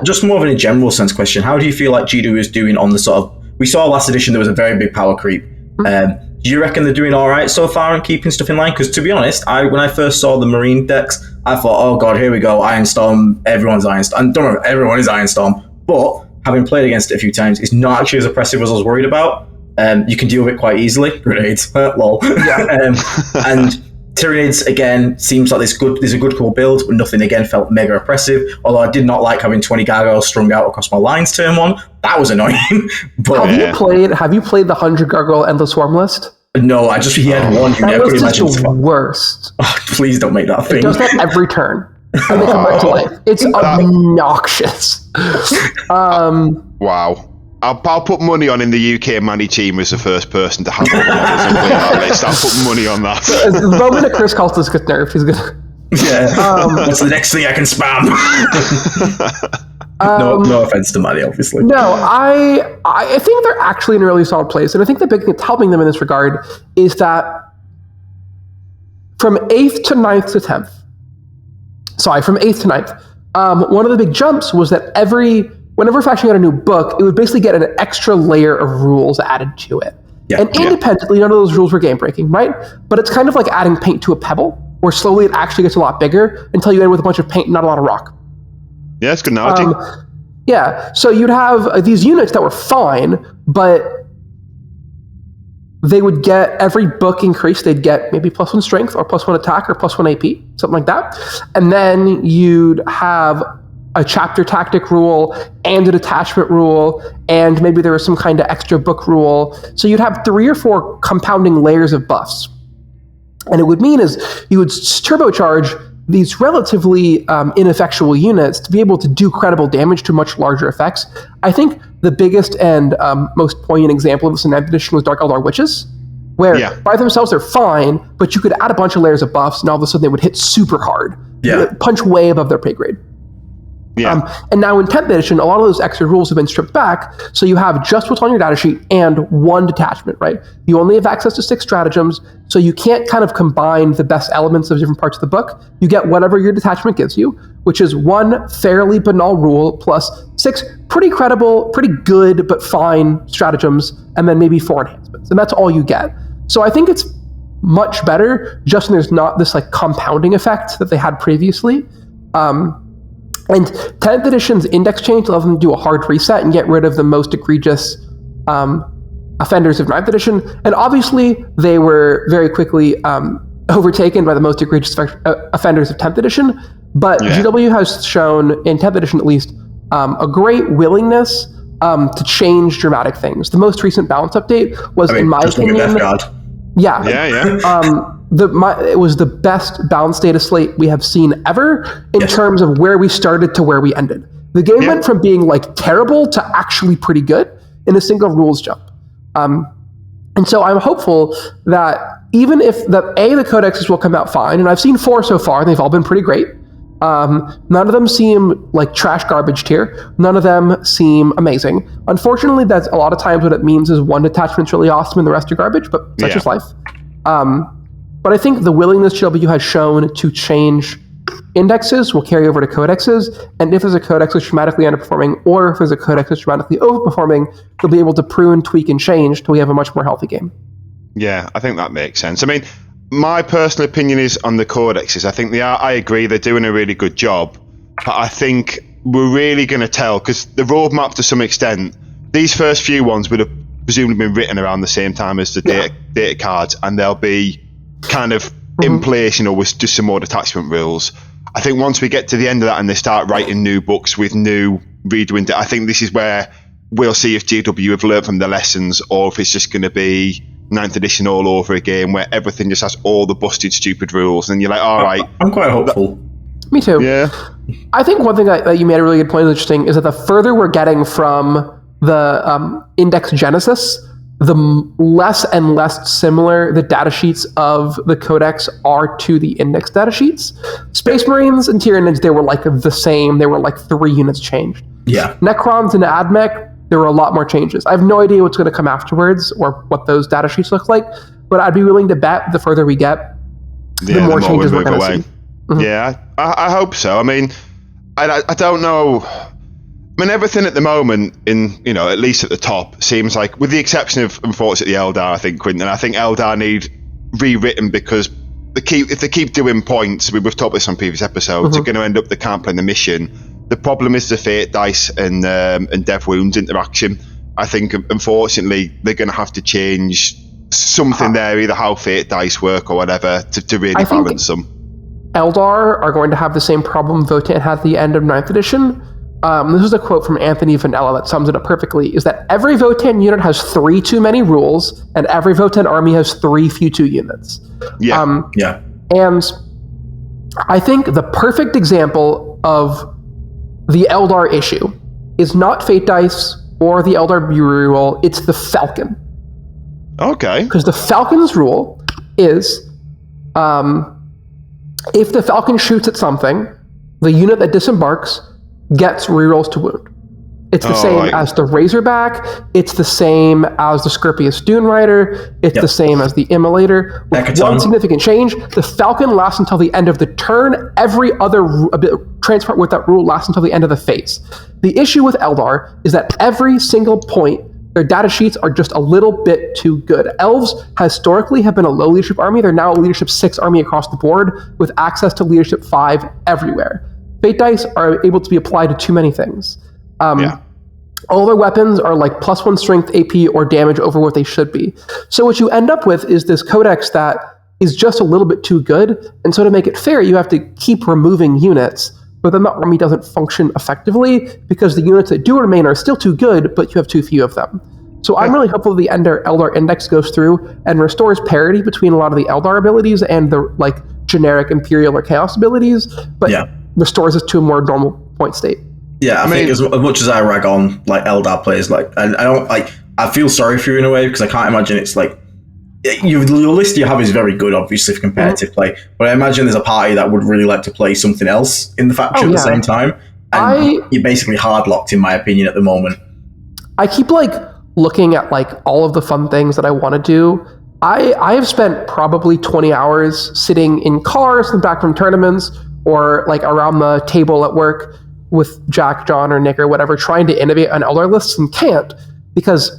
Just more of in a general sense question, how do you feel like GW is doing on the sort of... We saw last edition there was a very big power creep. Do you reckon they're doing all right so far and keeping stuff in line? Because to be honest, when I first saw the Marine decks, I thought, oh god, here we go, Ironstorm, everyone's Ironstorm. And don't worry, everyone is Ironstorm. But having played against it a few times, it's not actually as oppressive as I was worried about. You can deal with it quite easily. Grenades, lol. And Tyranids, again, seems like there's a good core build, but nothing, again, felt mega oppressive. Although I did not like having 20 gargoyles strung out across my lines turn 1. That was annoying. But have you played the 100 gargoyle Endless Swarm list? No, he had 1 unit. That was just the worst. Oh, please don't make that thing. It does that every turn. And they come back to life. It's obnoxious. Wow. I'll put money on in the UK Manny Team was the first person to handle that list. I'll put money on that. The moment that Chris Cultus gets nerfed, he's gonna... Yeah. That's the next thing I can spam. No offense to Manny, obviously. No, I think they're actually in a really solid place. And I think the big thing that's helping them in this regard is that from 8th to 9th to 10th, from 8th to 9th, one of the big jumps was that whenever a faction got a new book, it would basically get an extra layer of rules added to it. And independently, none of those rules were game-breaking, right? But it's kind of like adding paint to a pebble, where slowly it actually gets a lot bigger until you end with a bunch of paint and not a lot of rock. Yeah, that's a good analogy. So you'd have these units that were fine, but they would get every book increase. They'd get maybe +1 strength or +1 attack or +1 AP, something like that. And then you'd have a chapter tactic rule and a detachment rule, and maybe there was some kind of extra book rule. So you'd have 3 or 4 compounding layers of buffs. And it would mean is you would turbocharge these relatively ineffectual units to be able to do credible damage to much larger effects. I think the biggest and most poignant example of this in 9th edition was Dark Eldar Witches, where by themselves they're fine, but you could add a bunch of layers of buffs, and all of a sudden they would hit super hard. Punch way above their pay grade. And now in 10th edition, a lot of those extra rules have been stripped back, so you have just what's on your data sheet and 1 detachment, right? You only have access to 6 stratagems, so you can't kind of combine the best elements of different parts of the book. You get whatever your detachment gives you, which is 1 fairly banal rule plus 6 pretty credible, pretty good, but fine stratagems, and then maybe 4 enhancements. And that's all you get. So I think it's much better, just when there's not this like compounding effect that they had previously. And 10th edition's index change allows them to do a hard reset and get rid of the most egregious offenders of 9th edition. And obviously, they were very quickly overtaken by the most egregious offenders of 10th edition. But GW has shown, in 10th edition at least, a great willingness to change dramatic things. The most recent balance update was, in my opinion... Death Guard. It was the best balanced data slate we have seen ever in terms of where we started to where we ended. The game went from being like terrible to actually pretty good in a single rules jump. And so I'm hopeful that even if the codexes will come out fine, and I've seen 4 so far, and they've all been pretty great. None of them seem like trash garbage tier. None of them seem amazing. Unfortunately, that's a lot of times what it means is 1 detachment's really awesome and the rest are garbage, but such is life. But I think the willingness GW has shown to change indexes will carry over to codexes, and if there's a codex that's dramatically underperforming, or if there's a codex that's dramatically overperforming, they'll be able to prune, tweak, and change till we have a much more healthy game. Yeah, I think that makes sense. I mean, my personal opinion is on the codexes. I think I agree, they're doing a really good job, but I think we're really going to tell, because the roadmap to some extent, these first few ones would have presumably been written around the same time as the data cards, and they'll be kind of in place, with just some more detachment rules. I think once we get to the end of that and they start writing new books with new redoing, I think this is where we'll see if GW have learned from the lessons, or if it's just going to be 9th edition all over again, where everything just has all the busted stupid rules, and you're like, all right. I'm quite hopeful. Me too. Yeah. I think one thing that you made a really good point, interesting, is that the further we're getting from the index genesis, the less and less similar the datasheets of the codex are to the index datasheets. Space Marines and Tyranids, they were like the same. They were like 3 units changed. Yeah. Necrons and AdMech, there were a lot more changes. I have no idea what's going to come afterwards or what those datasheets look like, but I'd be willing to bet the further we get, the more changes we're going to see. Mm-hmm. Yeah, I hope so. I mean, I don't know. I mean, everything at the moment, at least at the top, seems like, with the exception of, unfortunately, Eldar, I think, Quinton, I think Eldar need rewritten, because if they keep doing points, we've talked about this on previous episodes, they're going to end up, they can't play the mission. The problem is the Fate Dice and Dev Wounds interaction. I think, unfortunately, they're going to have to change something there, either how Fate Dice work or whatever, to really balance them. Eldar are going to have the same problem Votann had at the end of 9th edition. This is a quote from Anthony Vanella that sums it up perfectly, is that every Votann unit has 3 too many rules, and every Votann army has 3 few too units. Yeah. And I think the perfect example of the Eldar issue is not Fate Dice or the Eldar Bureau rule, it's the Falcon. Okay. Because the Falcon's rule is, if the Falcon shoots at something, the unit that disembarks gets rerolls to wound. It's the same as the Razorback. It's the same as the Scorpius Dune Rider. It's the same as the Immolator. With one significant change, the Falcon lasts until the end of the turn. Every other transport with that rule lasts until the end of the phase. The issue with Eldar is that every single point, their data sheets are just a little bit too good. Elves historically have been a low leadership army. They're now a leadership 6 army across the board with access to leadership 5 everywhere. Fate Dice are able to be applied to too many things. All their weapons are like +1 strength, AP, or damage over what they should be. So what you end up with is this codex that is just a little bit too good, and so to make it fair, you have to keep removing units, but then the army doesn't function effectively because the units that do remain are still too good, but you have too few of them. So I'm really hopeful the Eldar Index goes through and restores parity between a lot of the Eldar abilities and the generic Imperial or Chaos abilities, but restores us to a more normal point state. Yeah, I think as much as I rag on Eldar players, I feel sorry for you in a way, because I can't imagine it's your list you have is very good, obviously, for competitive play, but I imagine there's a party that would really like to play something else in the faction at the same time, and you're basically hard locked, in my opinion, at the moment. I keep looking at all of the fun things that I want to do. I have spent probably 20 hours sitting in cars and back from tournaments, or around the table at work with Jack, John, or Nick, or whatever, trying to innovate on Eldar lists, and can't, because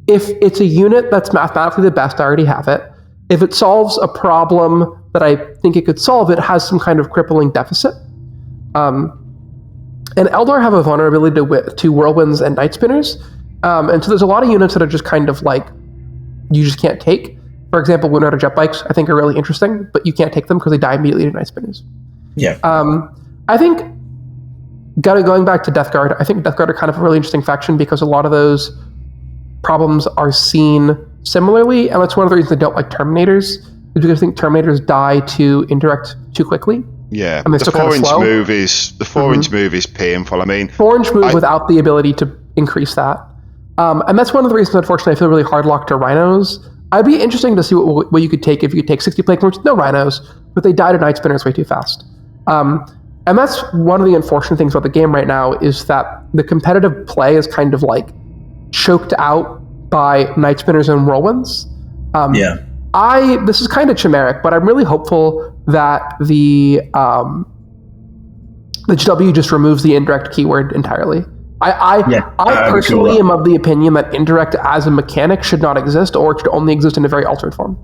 if it's a unit that's mathematically the best, I already have it. If it solves a problem that I think it could solve, it has some kind of crippling deficit. And Eldar have a vulnerability to whirlwinds and night spinners, and so there's a lot of units that are just kind of you just can't take. For example, Wind Rider jet bikes I think are really interesting, but you can't take them because they die immediately to night spinners. Yeah. I think going back to Death Guard, I think Death Guard are kind of a really interesting faction because a lot of those problems are seen similarly, and that's one of the reasons I don't like Terminators, is because I think Terminators die to interact too quickly. Yeah, and the 4-inch move is painful. I mean, 4-inch move without the ability to increase that. And that's one of the reasons, unfortunately, I feel really hard locked to Rhinos. I'd be interesting to see what you could take if you could take 60 plague points, no Rhinos, but they die to Night Spinners way too fast. And that's one of the unfortunate things about the game right now, is that the competitive play is kind of choked out by Night Spinners and Whirlwinds. This is kind of chimeric, but I'm really hopeful that the GW just removes the indirect keyword entirely. I personally am of the opinion that indirect as a mechanic should not exist, or it should only exist in a very altered form.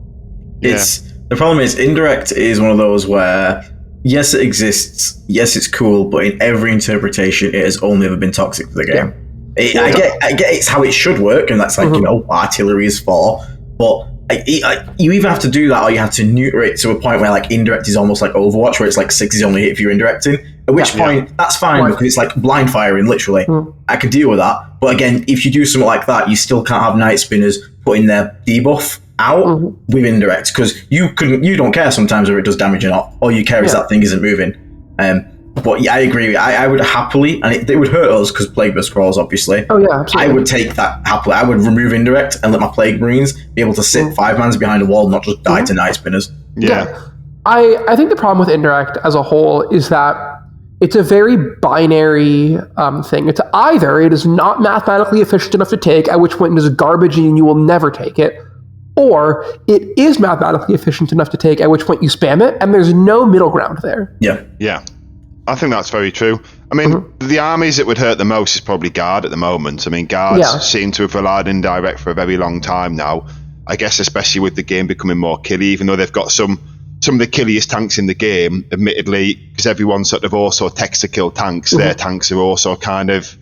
The problem is indirect is one of those where, yes, it exists, yes, it's cool, but in every interpretation, it has only ever been toxic to the game. I get it's how it should work, and that's like, artillery is for, but you either have to do that or you have to neuter it to a point where like indirect is almost like Overwatch, where it's like 6 is only hit if you're indirecting. At which point, that's fine because it's like blind firing, literally. I can deal with that. But again, if you do something like that, you still can't have Night Spinners putting their debuff out with indirect, because you don't care sometimes whether it does damage or not. All you care is that thing isn't moving. But yeah, I agree. I would happily, and it would hurt us because Plague Burst crawls, obviously. Oh yeah, absolutely. I would take that happily. I would remove indirect and let my Plague Marines be able to sit 5-mans behind a wall, not just die to Night Spinners. Yeah. I think the problem with indirect as a whole is that it's a very binary thing. It's either it is not mathematically efficient enough to take, at which point it is garbage and you will never take it, or it is mathematically efficient enough to take, at which point you spam it, and there's no middle ground there. Yeah. I think that's very true. I mean, the armies that would hurt the most is probably Guard at the moment. I mean, Guards seem to have relied on indirect for a very long time now. I guess especially with the game becoming more killy, even though they've got some of the killiest tanks in the game, admittedly, because everyone sort of also techs to kill tanks. Their tanks are also kind of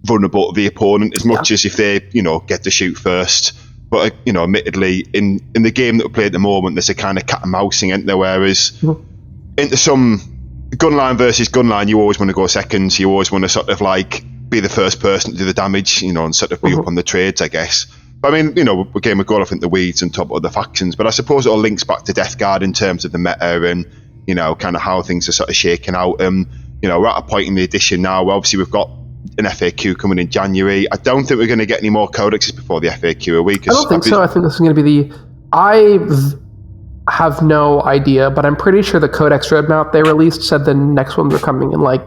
vulnerable to the opponent as much as if they, get to shoot first. But, admittedly, in the game that we play at the moment, there's a kind of cat and mousing, isn't there? Whereas into some gunline versus gunline, you always want to go seconds. You always want to sort of like be the first person to do the damage, and sort of be up on the trades, I guess. But I mean, we came with goal, I think, the weeds and top of the factions. But I suppose it all links back to Death Guard in terms of the meta and, kind of how things are sort of shaking out. We're at a point in the edition now where obviously we've got an FAQ coming in January. I don't think we're going to get any more codexes before the FAQ, are we? I don't think so. I think this is going to be I have no idea, but I'm pretty sure the codex roadmap they released said the next ones are coming in like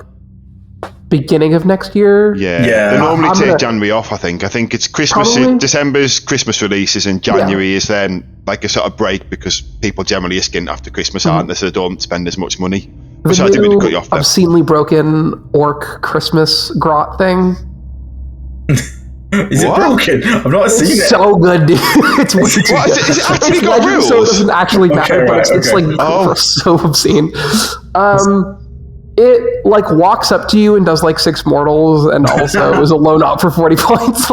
beginning of next year. Yeah. They normally take January off, I think. I think it's Christmas. December's Christmas releases, and January is then like a sort of break because people generally are skint after Christmas, aren't they? So they don't spend as much money. The so I didn't really cut you off there. Obscenely broken orc Christmas grot thing. Is it broken? I've not seen it. So good, dude. It's Is it actually got rules? So it doesn't actually matter, but it's like so obscene. It like walks up to you and does like 6 mortals, and also is a lone op for 40 points.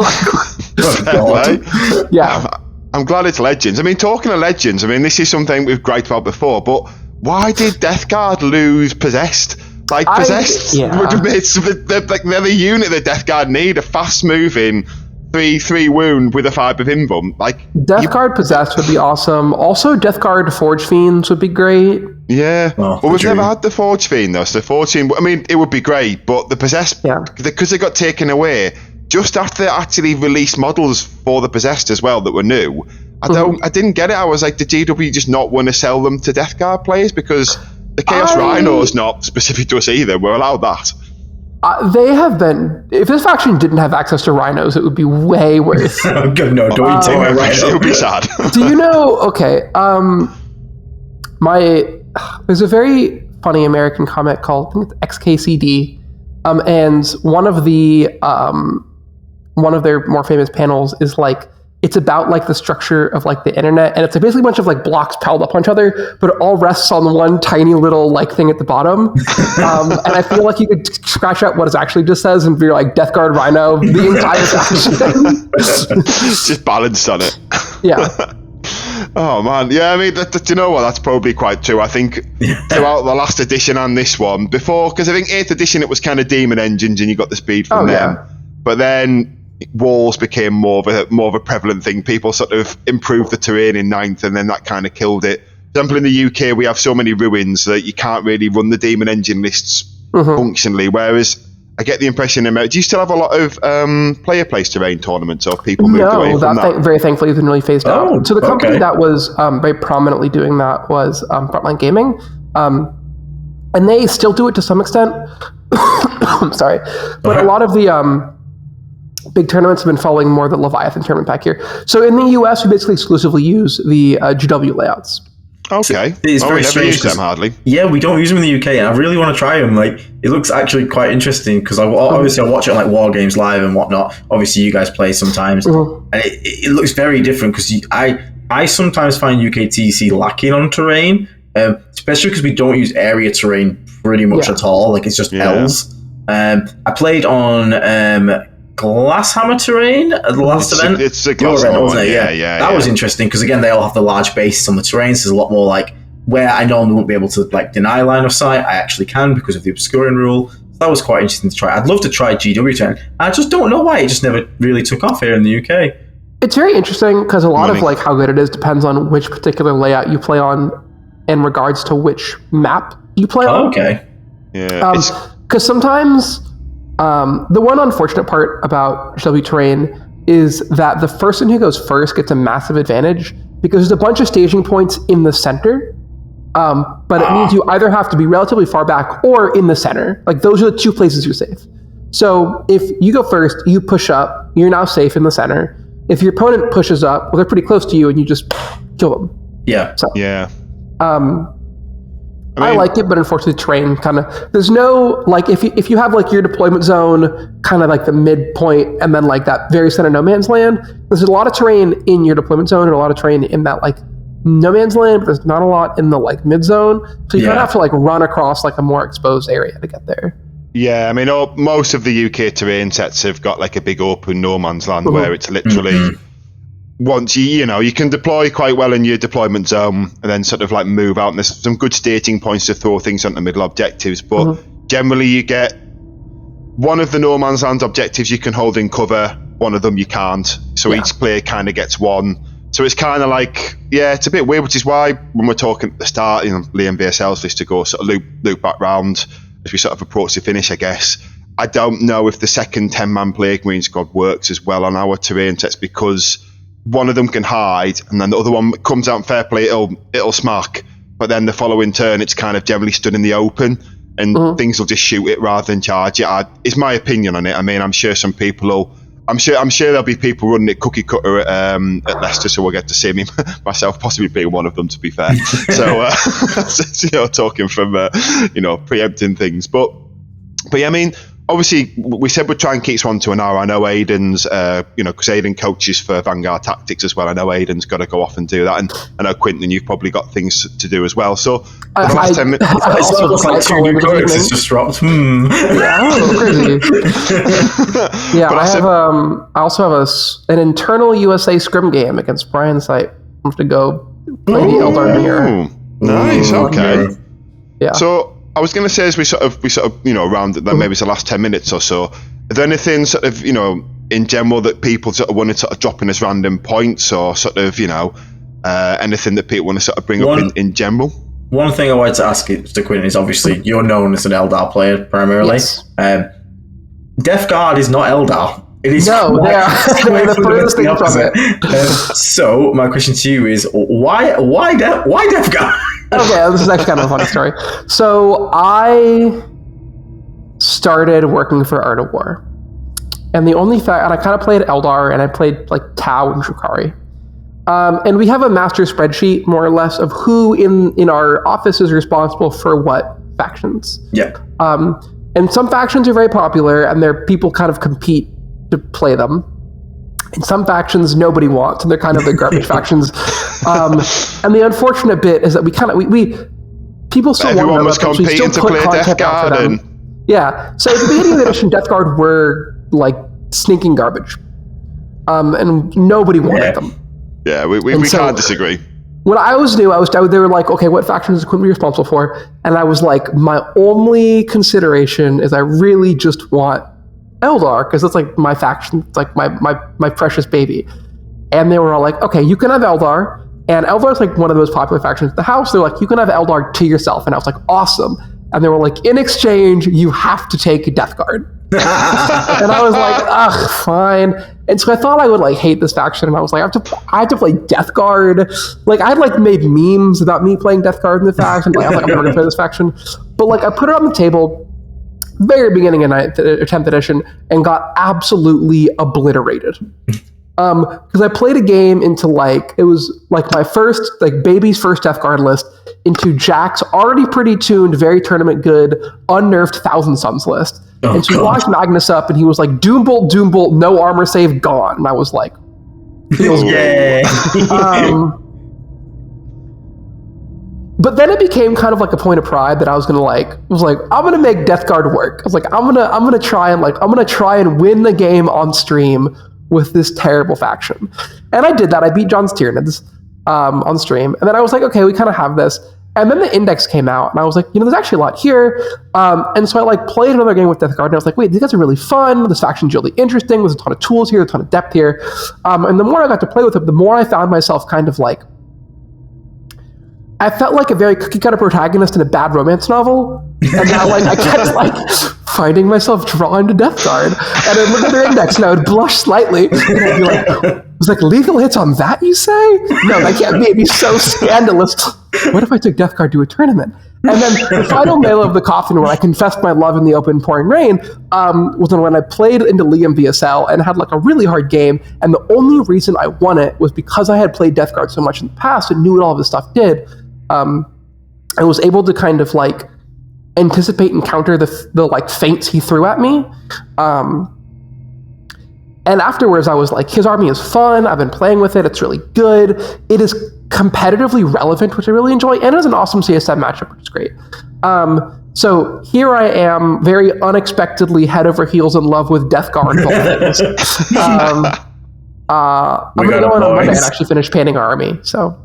Yeah. I'm glad it's Legends. I mean, talking of Legends, this is something we've griped about before, but why did Death Guard lose Possessed? Like, Possessed would have made they're the unit that Death Guard need, a fast-moving 3 wound with a 5 of invuln. Death Guard Possessed would be awesome. Also, Death Guard Forge Fiends would be great. Yeah. Well, we've never had the Forge Fiend, though. So the Forge Fiend, it would be great, but the Possessed, because they got taken away just after they actually released models for the Possessed as well that were new. I didn't get it. I was like, did GW just not want to sell them to Death Guard players? Because the Chaos Rhino's not specific to us either. We're allowed that. They have been. If this faction didn't have access to rhinos, it would be way worse. No, don't you take my rhino. It would be sad. Do you know? Okay. There's a very funny American comic called, I think it's XKCD, and one of their more famous panels is like, it's about like the structure of like the internet, and it's like basically a bunch of like blocks piled up on each other, but it all rests on one tiny little like thing at the bottom. And I feel like you could scratch out what it actually just says and be like Death Guard Rhino, the entire faction. Just balanced on it. Yeah. Oh man, yeah. Do you know what? That's probably quite true. I think throughout the last edition and this one, because I think 8th edition it was kind of demon engines and you got the speed from them, but then walls became more of a prevalent thing. People sort of improved the terrain in 9th, and then that kind of killed it. For example, in the UK, we have so many ruins that you can't really run the demon engine lists functionally. Whereas I get the impression, do you still have a lot of player place terrain tournaments, or people moved away from that? Very thankfully has been really phased out. So the company that was very prominently doing that was Frontline Gaming, and they still do it to some extent. I'm sorry, but a lot of the big tournaments have been following more the Leviathan tournament pack here. So in the US, we basically exclusively use the GW layouts. Okay. It's very we never strange use them hardly. Yeah, we don't use them in the UK, and I really want to try them. Like, it looks actually quite interesting because obviously I watch it on like War Games Live and whatnot. Obviously, you guys play sometimes, and it looks very different because I sometimes find UKTC lacking on terrain, especially because we don't use area terrain pretty much at all. Like, it's just L's. I played on Glasshammer terrain at the last event. It's a Glasshammer, wasn't it? Yeah. That was interesting because again, they all have the large bases on the terrain. So there's a lot more like where I normally won't be able to like deny line of sight. I actually can because of the obscuring rule. So that was quite interesting to try. I'd love to try GW terrain. I just don't know why it just never really took off here in the UK. It's very interesting because a lot of like how good it is depends on which particular layout you play on in regards to which map you play on. Okay. Yeah. Because sometimes the one unfortunate part about GW terrain is that the person who goes first gets a massive advantage because there's a bunch of staging points in the center. But it means you either have to be relatively far back or in the center. Like, those are the two places you're safe. So if you go first, you push up, you're now safe in the center. If your opponent pushes up, well, they're pretty close to you and you just kill them. Yeah. So, yeah. I like it, but unfortunately terrain kind of, there's no, like, if you have like your deployment zone kind of like the midpoint and then like that very center no man's land, there's a lot of terrain in your deployment zone and a lot of terrain in that like no man's land, but there's not a lot in the like mid zone. So you kind of have to like run across like a more exposed area to get there. Yeah, I mean, most of the UK terrain sets have got like a big open no man's land where it's literally once you can deploy quite well in your deployment zone and then sort of like move out. And there's some good staging points to throw things onto middle objectives, but generally you get one of the no man's land objectives you can hold in cover, one of them you can't. So each player kind of gets one. So it's kind of like, it's a bit weird, which is why when we're talking at the start, Liam VSL's list to go sort of loop back round as we sort of approach the finish, I guess. I don't know if the second 10-man Plague Marine squad works as well on our terrain sets because one of them can hide and then the other one comes out and fair play, it'll smack. But then the following turn, it's kind of generally stood in the open and things will just shoot it rather than charge it. It's my opinion on it. I mean, I'm sure some people will. I'm sure there'll be people running it cookie cutter at Leicester, so we'll get to see me myself possibly being one of them. To be fair, so talking from preempting things, but yeah, I mean, obviously we said we'd try and keep this one to an hour. I know Aiden's, because Aiden coaches for Vanguard Tactics as well. I know Aiden's got to go off and do that, and I know Quinton, you've probably got things to do as well. So the last 10 minutes, it's like 2 new characters just dropped. Crazy. Yeah, I also have an internal USA scrim game against Brian's site. I have to go play the Eldar Mirror. Nice. Okay. Yeah. So I was going to say, as we sort of around that, maybe it's the last 10 minutes or so, are there anything sort of, in general that people sort of want to sort of drop in as random points or sort of, anything that people want to sort of bring up in general? One thing I wanted to ask you, Mr. Quinton, is obviously you're known as an Eldar player primarily. Yes. Death Guard is not Eldar. It is they're the furthest thing from it. So my question to you is, why Death Guard? Okay, this is actually kind of a funny story. So I started working for Art of War, and the only fact, and I kind of played Eldar, and I played like Tau and Drukhari, and we have a master spreadsheet more or less of who in our office is responsible for what factions. Yeah. And some factions are very popular, and their people kind of compete to play them. And some factions nobody wants, and they're kind of the garbage factions. And the unfortunate bit is that we people still want everyone was competing to play Death Guard. Yeah. So at the beginning of the edition, Death Guard were like stinking garbage, and nobody wanted them. Yeah, we can't disagree. When I was new, they were like, okay, what factions is Quinton responsible for? And I was like, my only consideration is I really just want Eldar, because it's like my faction, it's like my precious baby. And they were all like, okay, you can have Eldar, and Eldar's like one of the most popular factions in the house. They're like, you can have Eldar to yourself. And I was like, awesome. And they were like, in exchange, you have to take Death Guard. And I was like, ugh, fine. And so I thought I would like hate this faction, and I was like, I have to play Death Guard. Like, I'd like made memes about me playing Death Guard in the faction. Like, I was like, I'm never gonna play this faction. But like, I put it on the table very beginning of 10th edition and got absolutely obliterated. Because I played a game into it was my first, baby's first Death Guard list into Jack's already pretty tuned, very tournament good, unnerved Thousand Suns list. And so he locked Magnus up and he was like, Doom Bolt, no armor save, gone. And I was like, feels yeah. But then it became kind of like a point of pride that I was gonna I'm gonna make Death Guard work. I was like, I'm gonna try and win the game on stream with this terrible faction. And I did that. I beat John's Tyranids on stream. And then I was like, okay, we kind of have this. And then the index came out and I was like, there's actually a lot here. And so I played another game with Death Guard and I was like, wait, these guys are really fun. This faction's really interesting. There's a ton of tools here, a ton of depth here. And the more I got to play with it, the more I found myself kind of I felt like a very cookie-cutter protagonist in a bad romance novel. And now I kept finding myself drawn to Death Guard. And I'd look at their index and I would blush slightly. And I'd be like, was lethal hits on that, you say? No, that can't be. It'd be so scandalous. What if I took Death Guard to a tournament? And then the final nail of the coffin where I confessed my love in the open pouring rain was when I played into Liam VSL and had a really hard game. And the only reason I won it was because I had played Death Guard so much in the past and knew what all of this stuff did. I was able to kind of anticipate and counter the feints he threw at me. And afterwards I was like, his army is fun. I've been playing with it. It's really good. It is competitively relevant, which I really enjoy. And it's an awesome CSM matchup, which is great. So here I am, very unexpectedly head over heels in love with Death Guard of all things. I'm going to go on Monday and actually finish painting our army. So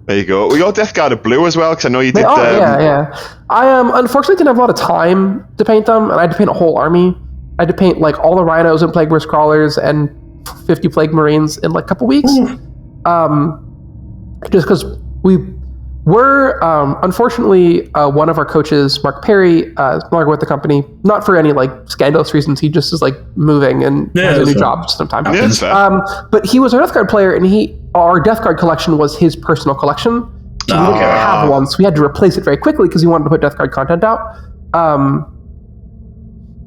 there you go. We got Death Guard of blue as well, because I know you did. Yeah. I unfortunately didn't have a lot of time to paint them, and I had to paint a whole army. I had to paint all the rhinos and plague burst crawlers and 50 plague marines in a couple weeks. Just because we were unfortunately one of our coaches, Mark Perry, is no longer with the company, not for any scandalous reasons. He just is moving and has a new job sometime. But he was a Death Guard player, and our Death Guard collection was his personal collection. So we didn't have one, so we had to replace it very quickly because he wanted to put Death Guard content out.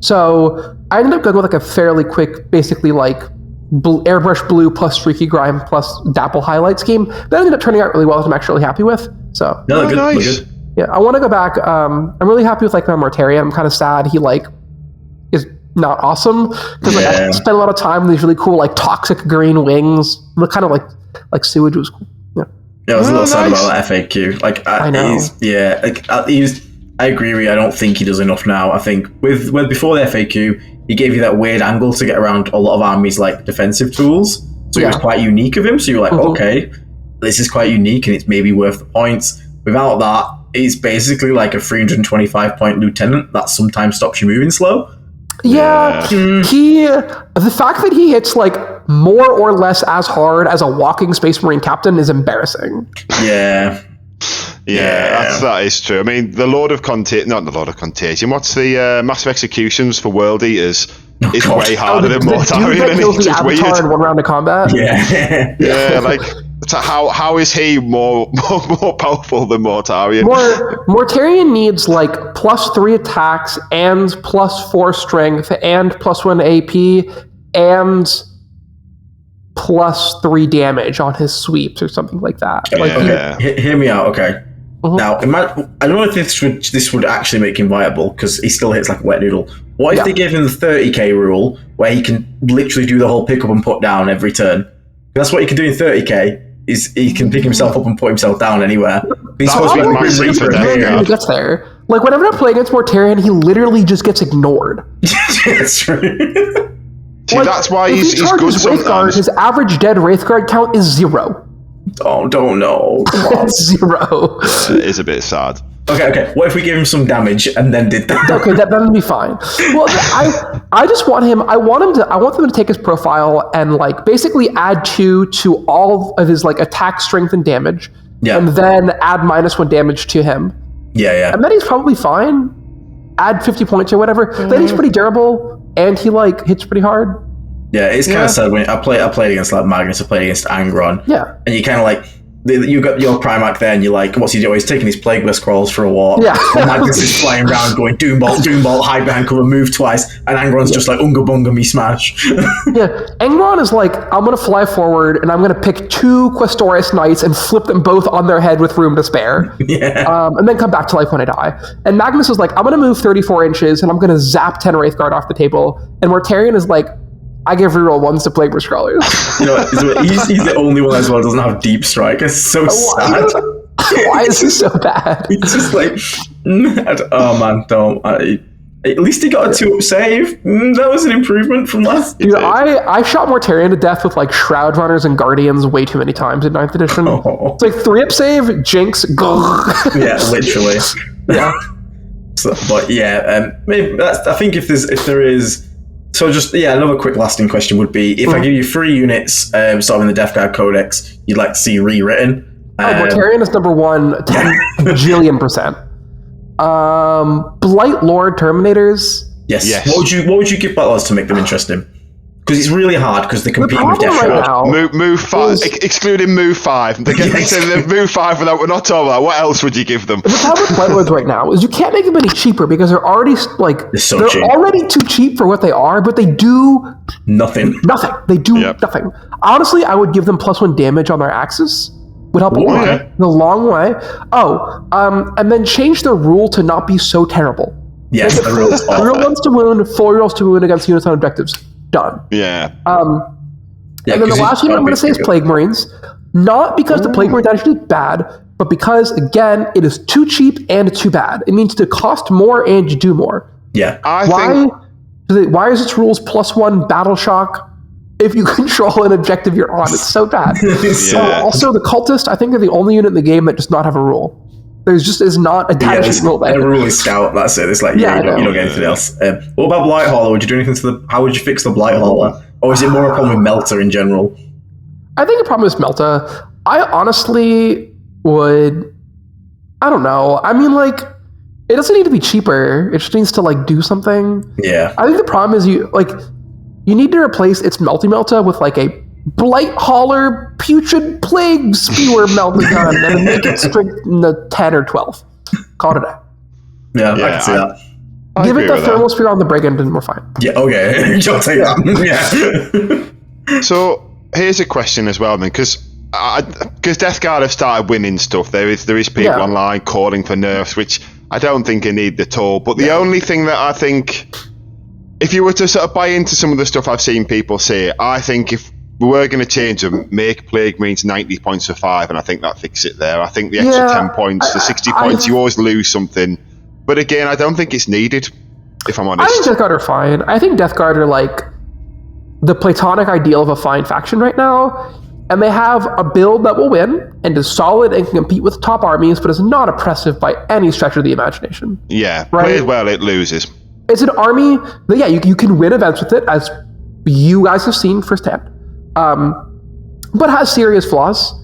So I ended up going with a fairly quick, basically airbrush blue plus streaky grime plus dapple highlight scheme. That ended up turning out really well, which I'm actually really happy with. So nice. Yeah, I want to go back. I'm really happy with my Mortarion. I'm kind of sad he is not awesome because I spent a lot of time with these really cool toxic green wings. The kind of like sewage was cool. Yeah, I was a little sad about that FAQ. I know. I agree with you. I don't think he does enough now. I think before the FAQ, he gave you that weird angle to get around a lot of armies defensive tools. So it was quite unique of him. So you're okay, this is quite unique and it's maybe worth the points. Without that, he's basically a 325 point lieutenant that sometimes stops you moving slow. Yeah. The fact that he hits more or less as hard as a walking Space Marine captain is embarrassing. Yeah. Yeah, that is true. I mean, not the Lord of Contagion. What's the Massive Executions for World Eaters? It's way harder than Mortarion, and it's just weird. In one round of combat. Yeah. So how is he more powerful than Mortarion? Mortarion needs +3 attacks and +4 strength and +1 AP and +3 damage on his sweeps or something like that. Hear me out, okay? Now, I don't know if this would actually make him viable because he still hits like a wet noodle. What if they gave him the 30k rule where he can literally do the whole pick up and put down every turn? That's what he can do in 30k. Is he can pick himself up and put himself down anywhere. He's supposed to be massive for he gets there. Whenever I play against Mortarion, he literally just gets ignored. That's true. See, that's why he's good sometimes. His average dead Wraithguard count is 0. Oh, don't know. It's 0. It is a bit sad. Okay. What if we give him some damage and then did that? Okay, that would be fine. Well, I just want him. I want them to take his profile and basically add 2 to all of his attack, strength, and damage. Yeah. And then add -1 damage to him. Yeah. And then he's probably fine. Add 50 points or whatever. Then he's pretty durable and he hits pretty hard. Yeah, it's kind of sad when I played against Magnus, I played against Angron. Yeah. And you kind of you got your Primarch there, and you're like, what's he doing? He's taking his Plagueless Crawls for a walk. Yeah. And Magnus is flying around going, Doombolt, hide behind cover, move twice. And Angron's just like, Unga Bunga me smash. Yeah, Angron is like, I'm going to fly forward, and I'm going to pick 2 Questoris Knights and flip them both on their head with room to spare. Yeah. And then come back to life when I die. And Magnus is like, I'm going to move 34 inches, and I'm going to zap 10 Wraithguard off the table. And Mortarion is like, I give reroll 1s to Plagueburst Scrawlers. He's the only one as well who doesn't have Deep Strike. It's so sad. Why is he so bad? It's just like, oh man, don't. At least he got a 2-up save. That was an improvement from last. Dude, I shot Mortarion to death with like Shroud Runners and Guardians way too many times in 9th edition. Oh. It's like 3-up save, Jinx, Yeah, literally. Yeah. But yeah, maybe I think if there is. So just, another quick lasting question would be, if I give you 3 units, sort of in the Death Guard Codex, you'd like to see rewritten. Mortarion is number 1, 10 bajillion%. Blight Lord Terminators. Yes. What would you give Blight Lords to make them interesting? Because it's really hard because they're competing with Death Guard. Move 5, excluding move 5. They're getting move 5 without, we're not talking about. What else would you give them? The problem with Blight Lords right now is you can't make them any cheaper because they're already they're already too cheap for what they are, but they do nothing. They do nothing. Honestly, I would give them +1 damage on their axes. Would help the long way. And then change the rule to not be so terrible. Yes, the rule's awful. Real ones to wound, 4 rolls to wound against units on objectives. Done. Yeah. And then the last unit I'm going to say is Plague Marines. Not because the Plague Marines actually bad, but because, again, it is too cheap and too bad. It needs to cost more and you do more. Yeah. Why is its rules +1 Battle Shock if you control an objective you're on? It's so bad. Also, the Cultist, I think they're the only unit in the game that does not have a rule. There's just is not a tactical rule there. A rule is Scout, that's it. It's like, you don't get anything else. What about Blight Hauler? Would you do anything to how would you fix the Blight Hauler? Or is it more a problem with Melta in general? I think the problem is Melta. I honestly would, I don't know. I mean, like, it doesn't need to be cheaper. It just needs to, like, do something. Yeah. I think the problem is you need to replace its Melta with, like, a Blight Hauler Putrid Plague Spewer Melta gun and make it strength in the 10 or 12. Call it a day. Yeah, I can see that. Give it the Thermal Spear on the Brigand and we're fine. Yeah, okay. You'll take that. Yeah. So, here's a question as well, then, because Death Guard have started winning stuff. There is people online calling for nerfs, which I don't think are needed at all. But the only thing that I think, if you were to sort of buy into some of the stuff I've seen people say, I think if we were going to change them, make Plague Marines 90 points for 5, and I think that fixes it there. I think the extra 10 points, the 60 points, you always lose something. But again, I don't think it's needed, if I'm honest. I think Death Guard are fine. I think Death Guard are like the platonic ideal of a fine faction right now, and they have a build that will win and is solid and can compete with top armies, but is not oppressive by any stretch of the imagination. Yeah, played well, it loses. It's an army that, you can win events with it, as you guys have seen firsthand. But has serious flaws.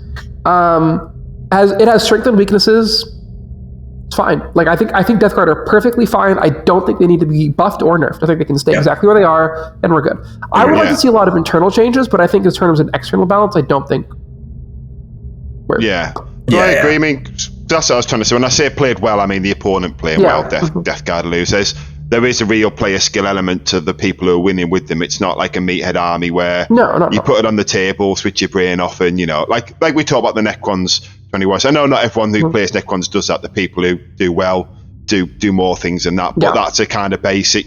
It has strengths and weaknesses. It's fine. Like, I think Death Guard are perfectly fine. I don't think they need to be buffed or nerfed. I think they can stay exactly where they are, and we're good. I would like to see a lot of internal changes, but I think in terms of external balance, I don't think we're... I agree. I mean, that's what I was trying to say. When I say played well, I mean the opponent playing well. Death Guard loses. There is a real player skill element to the people who are winning with them. It's not like a meathead army where you put it on the table, switch your brain off, and like we talk about the Necrons 21. I know not everyone who plays Necrons does that. The people who do well do more things than that, but that's a kind of basic.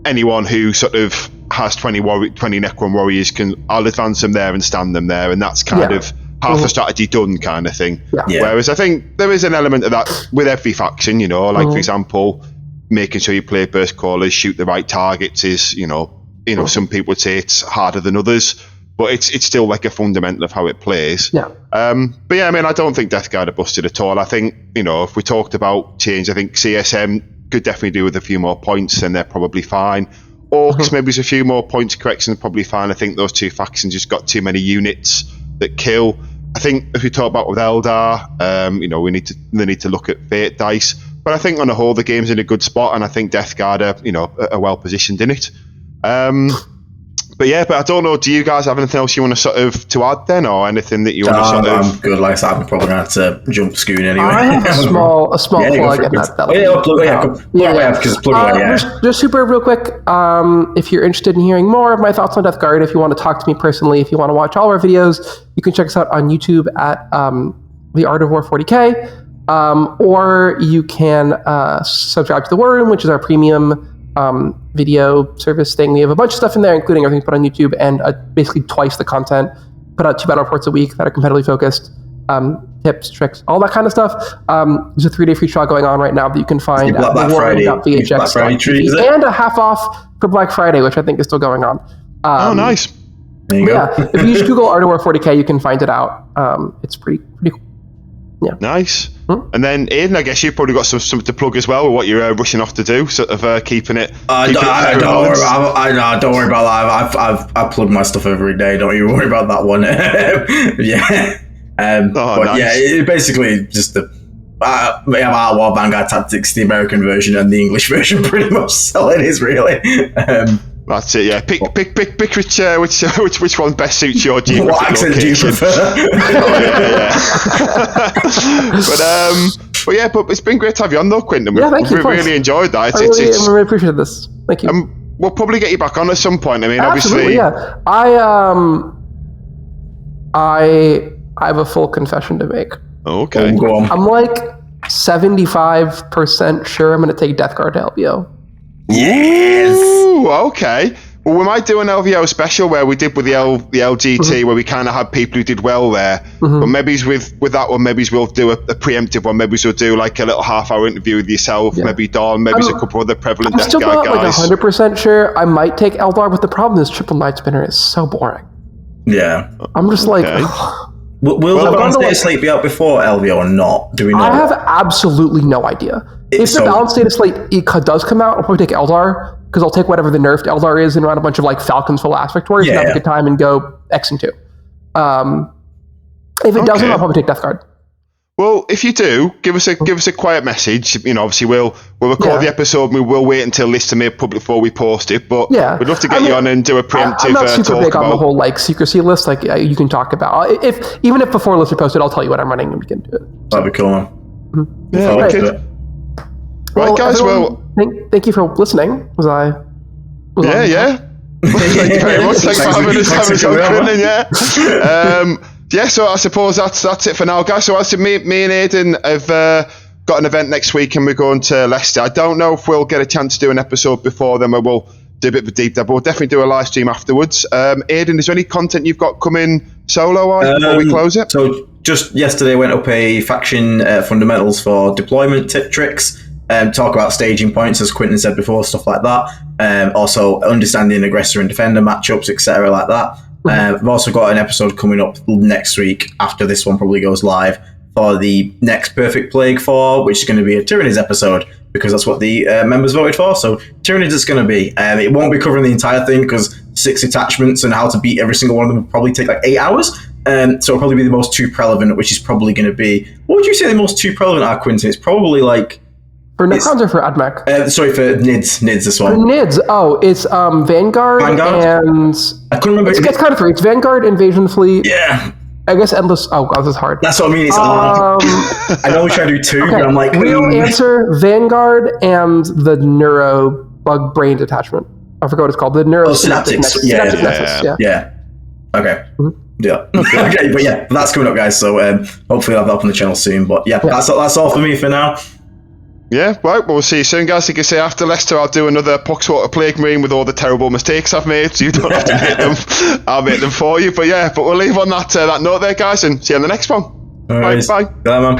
Anyone who sort of has 20 Necron warriors I'll advance them there and stand them there, and that's kind of half the strategy done, kind of thing. Whereas I think there is an element of that with every faction. For example, making sure you play burst callers, shoot the right targets is, some people would say it's harder than others, but it's still like a fundamental of how it plays. But I don't think Death Guard are busted at all. I think, if we talked about change, I think CSM could definitely do with a few more points, and they're probably fine. Orcs, maybe there's a few more points correction, probably fine. I think those two factions just got too many units that kill. I think if we talk about with Eldar, they need to look at Fate dice. But I think on the whole, the game's in a good spot, and I think Death Guard are well positioned in it. But I don't know. Do you guys have anything else you want to sort of to add then, or anything that you want to sort of? I'm good. Like I said, I'm probably going to have to jump Scoon anyway. I have a small plug in that. Plug away. Just super real quick. If you're interested in hearing more of my thoughts on Death Guard, if you want to talk to me personally, if you want to watch all of our videos, you can check us out on YouTube at The Art of War 40K, or you can subscribe to the War Room, which is our premium video service thing. We have a bunch of stuff in there, including everything put on YouTube, and basically twice the content. Put out 2 battle reports a week that are competitively focused, tips, tricks, all that kind of stuff. There's a 3-day free trial going on right now that you can find at thewarroom.vhx.tv, and a half off for Black Friday, which I think is still going on. Nice. There you go. Yeah, if you just Google Art of War 40K, you can find it out. It's pretty cool. Yeah. Nice. And then Aiden, I guess you've probably got something to plug as well with what you're rushing off to do, sort of keeping it. Don't worry about that. I plug my stuff every day. Don't you worry about that one. Yeah. Nice. Yeah, it basically just we have our War Vanguard Tactics, the American version and the English version, pretty much. So it is really. That's it. Yeah. Pick which one best suits your geographic What accent location. do you prefer? But it's been great to have you on though, Quinton. Thank you. We've really enjoyed that. I really appreciate this. Thank you. We'll probably get you back on at some point. I mean, Absolutely, obviously. Yeah. I have a full confession to make. Okay. I'm like 75% sure I'm going to take Death Guard to LVO. Yes. Ooh, okay. Well, we might do an LVO special where we did with the LGT, where we kind of had people who did well there. But maybe with that one, maybe we'll do a preemptive one. Maybe we'll do like a little half-hour interview with yourself, maybe Dawn, maybe a couple other prevalent Death Guard guys. I'm still not like 100% sure. I might take Eldar, but the problem is Triple Night Spinner is so boring. Yeah. I'm just like... Will the Balanced State of Slate be out before LVO or not? Do we know? I have absolutely no idea. If the Balanced State of Slate does come out, I'll probably take Eldar, because I'll take whatever the nerfed Eldar is and run a bunch of like Falcons full aspect warriors and have a good time and go X and 2. If it doesn't, I'll probably take Death Guard. Well, if you do, give us a quiet message. You know, obviously we'll record the episode and we will wait until this to make public before we post it. But we'd love to get you on and do a preemptive I'm not super talk big on the whole like secrecy list. Like you can talk about even if before lists are posted, I'll tell you what I'm running and we can do it. That'd be cool, man. Yeah, wicked. Right, guys. Thank you for listening. Yeah. Thank you very much. Thanks for having us on, Quinton. So I suppose that's it for now, guys. So as me and Aiden have got an event next week and we're going to Leicester. I don't know if we'll get a chance to do an episode before then, or we'll do a bit of a deep dive, but we'll definitely do a live stream afterwards. Aiden, is there any content you've got coming solo-wise before we close it? So just yesterday went up a faction fundamentals for deployment tricks. Talk about staging points, as Quinton said before, stuff like that. Also understanding aggressor and defender matchups, etc. like that. We've also got an episode coming up next week after this one probably goes live for the next Perfect Plague 4, which is going to be a Tyranids episode because that's what the members voted for. So Tyranids is going to be. It won't be covering the entire thing because 6 attachments and how to beat every single one of them will probably take like 8 hours. So it'll probably be the most 2 prevalent, which is probably going to be... What would you say the most 2 prevalent are, Quinton? It's probably like... For Necrons or for AdMech? Sorry, for NIDS this one. For NIDS, it's Vanguard and... I couldn't remember. It's kind of 3. It's Vanguard, Invasion Fleet. Yeah. I guess Endless... Oh, God, this is hard. That's what I mean. It's hard. I know we try to do 2, but I'm like... Real answer, Vanguard and the Neuro Bug Brain Detachment. I forgot what it's called. The Neuro... Synaptic Nexus. Yeah. Okay. Yeah. Okay, but that's coming up, guys. So hopefully I'll have that up on the channel soon. But that's all for me for now. Yeah, right, well, we'll see you soon, guys. Like I say, after Leicester, I'll do another Poxwater Plague Marine with all the terrible mistakes I've made, so you don't have to make them. I'll make them for you. But we'll leave on that note there, guys, and see you on the next one. All right. Bye. Bye, man.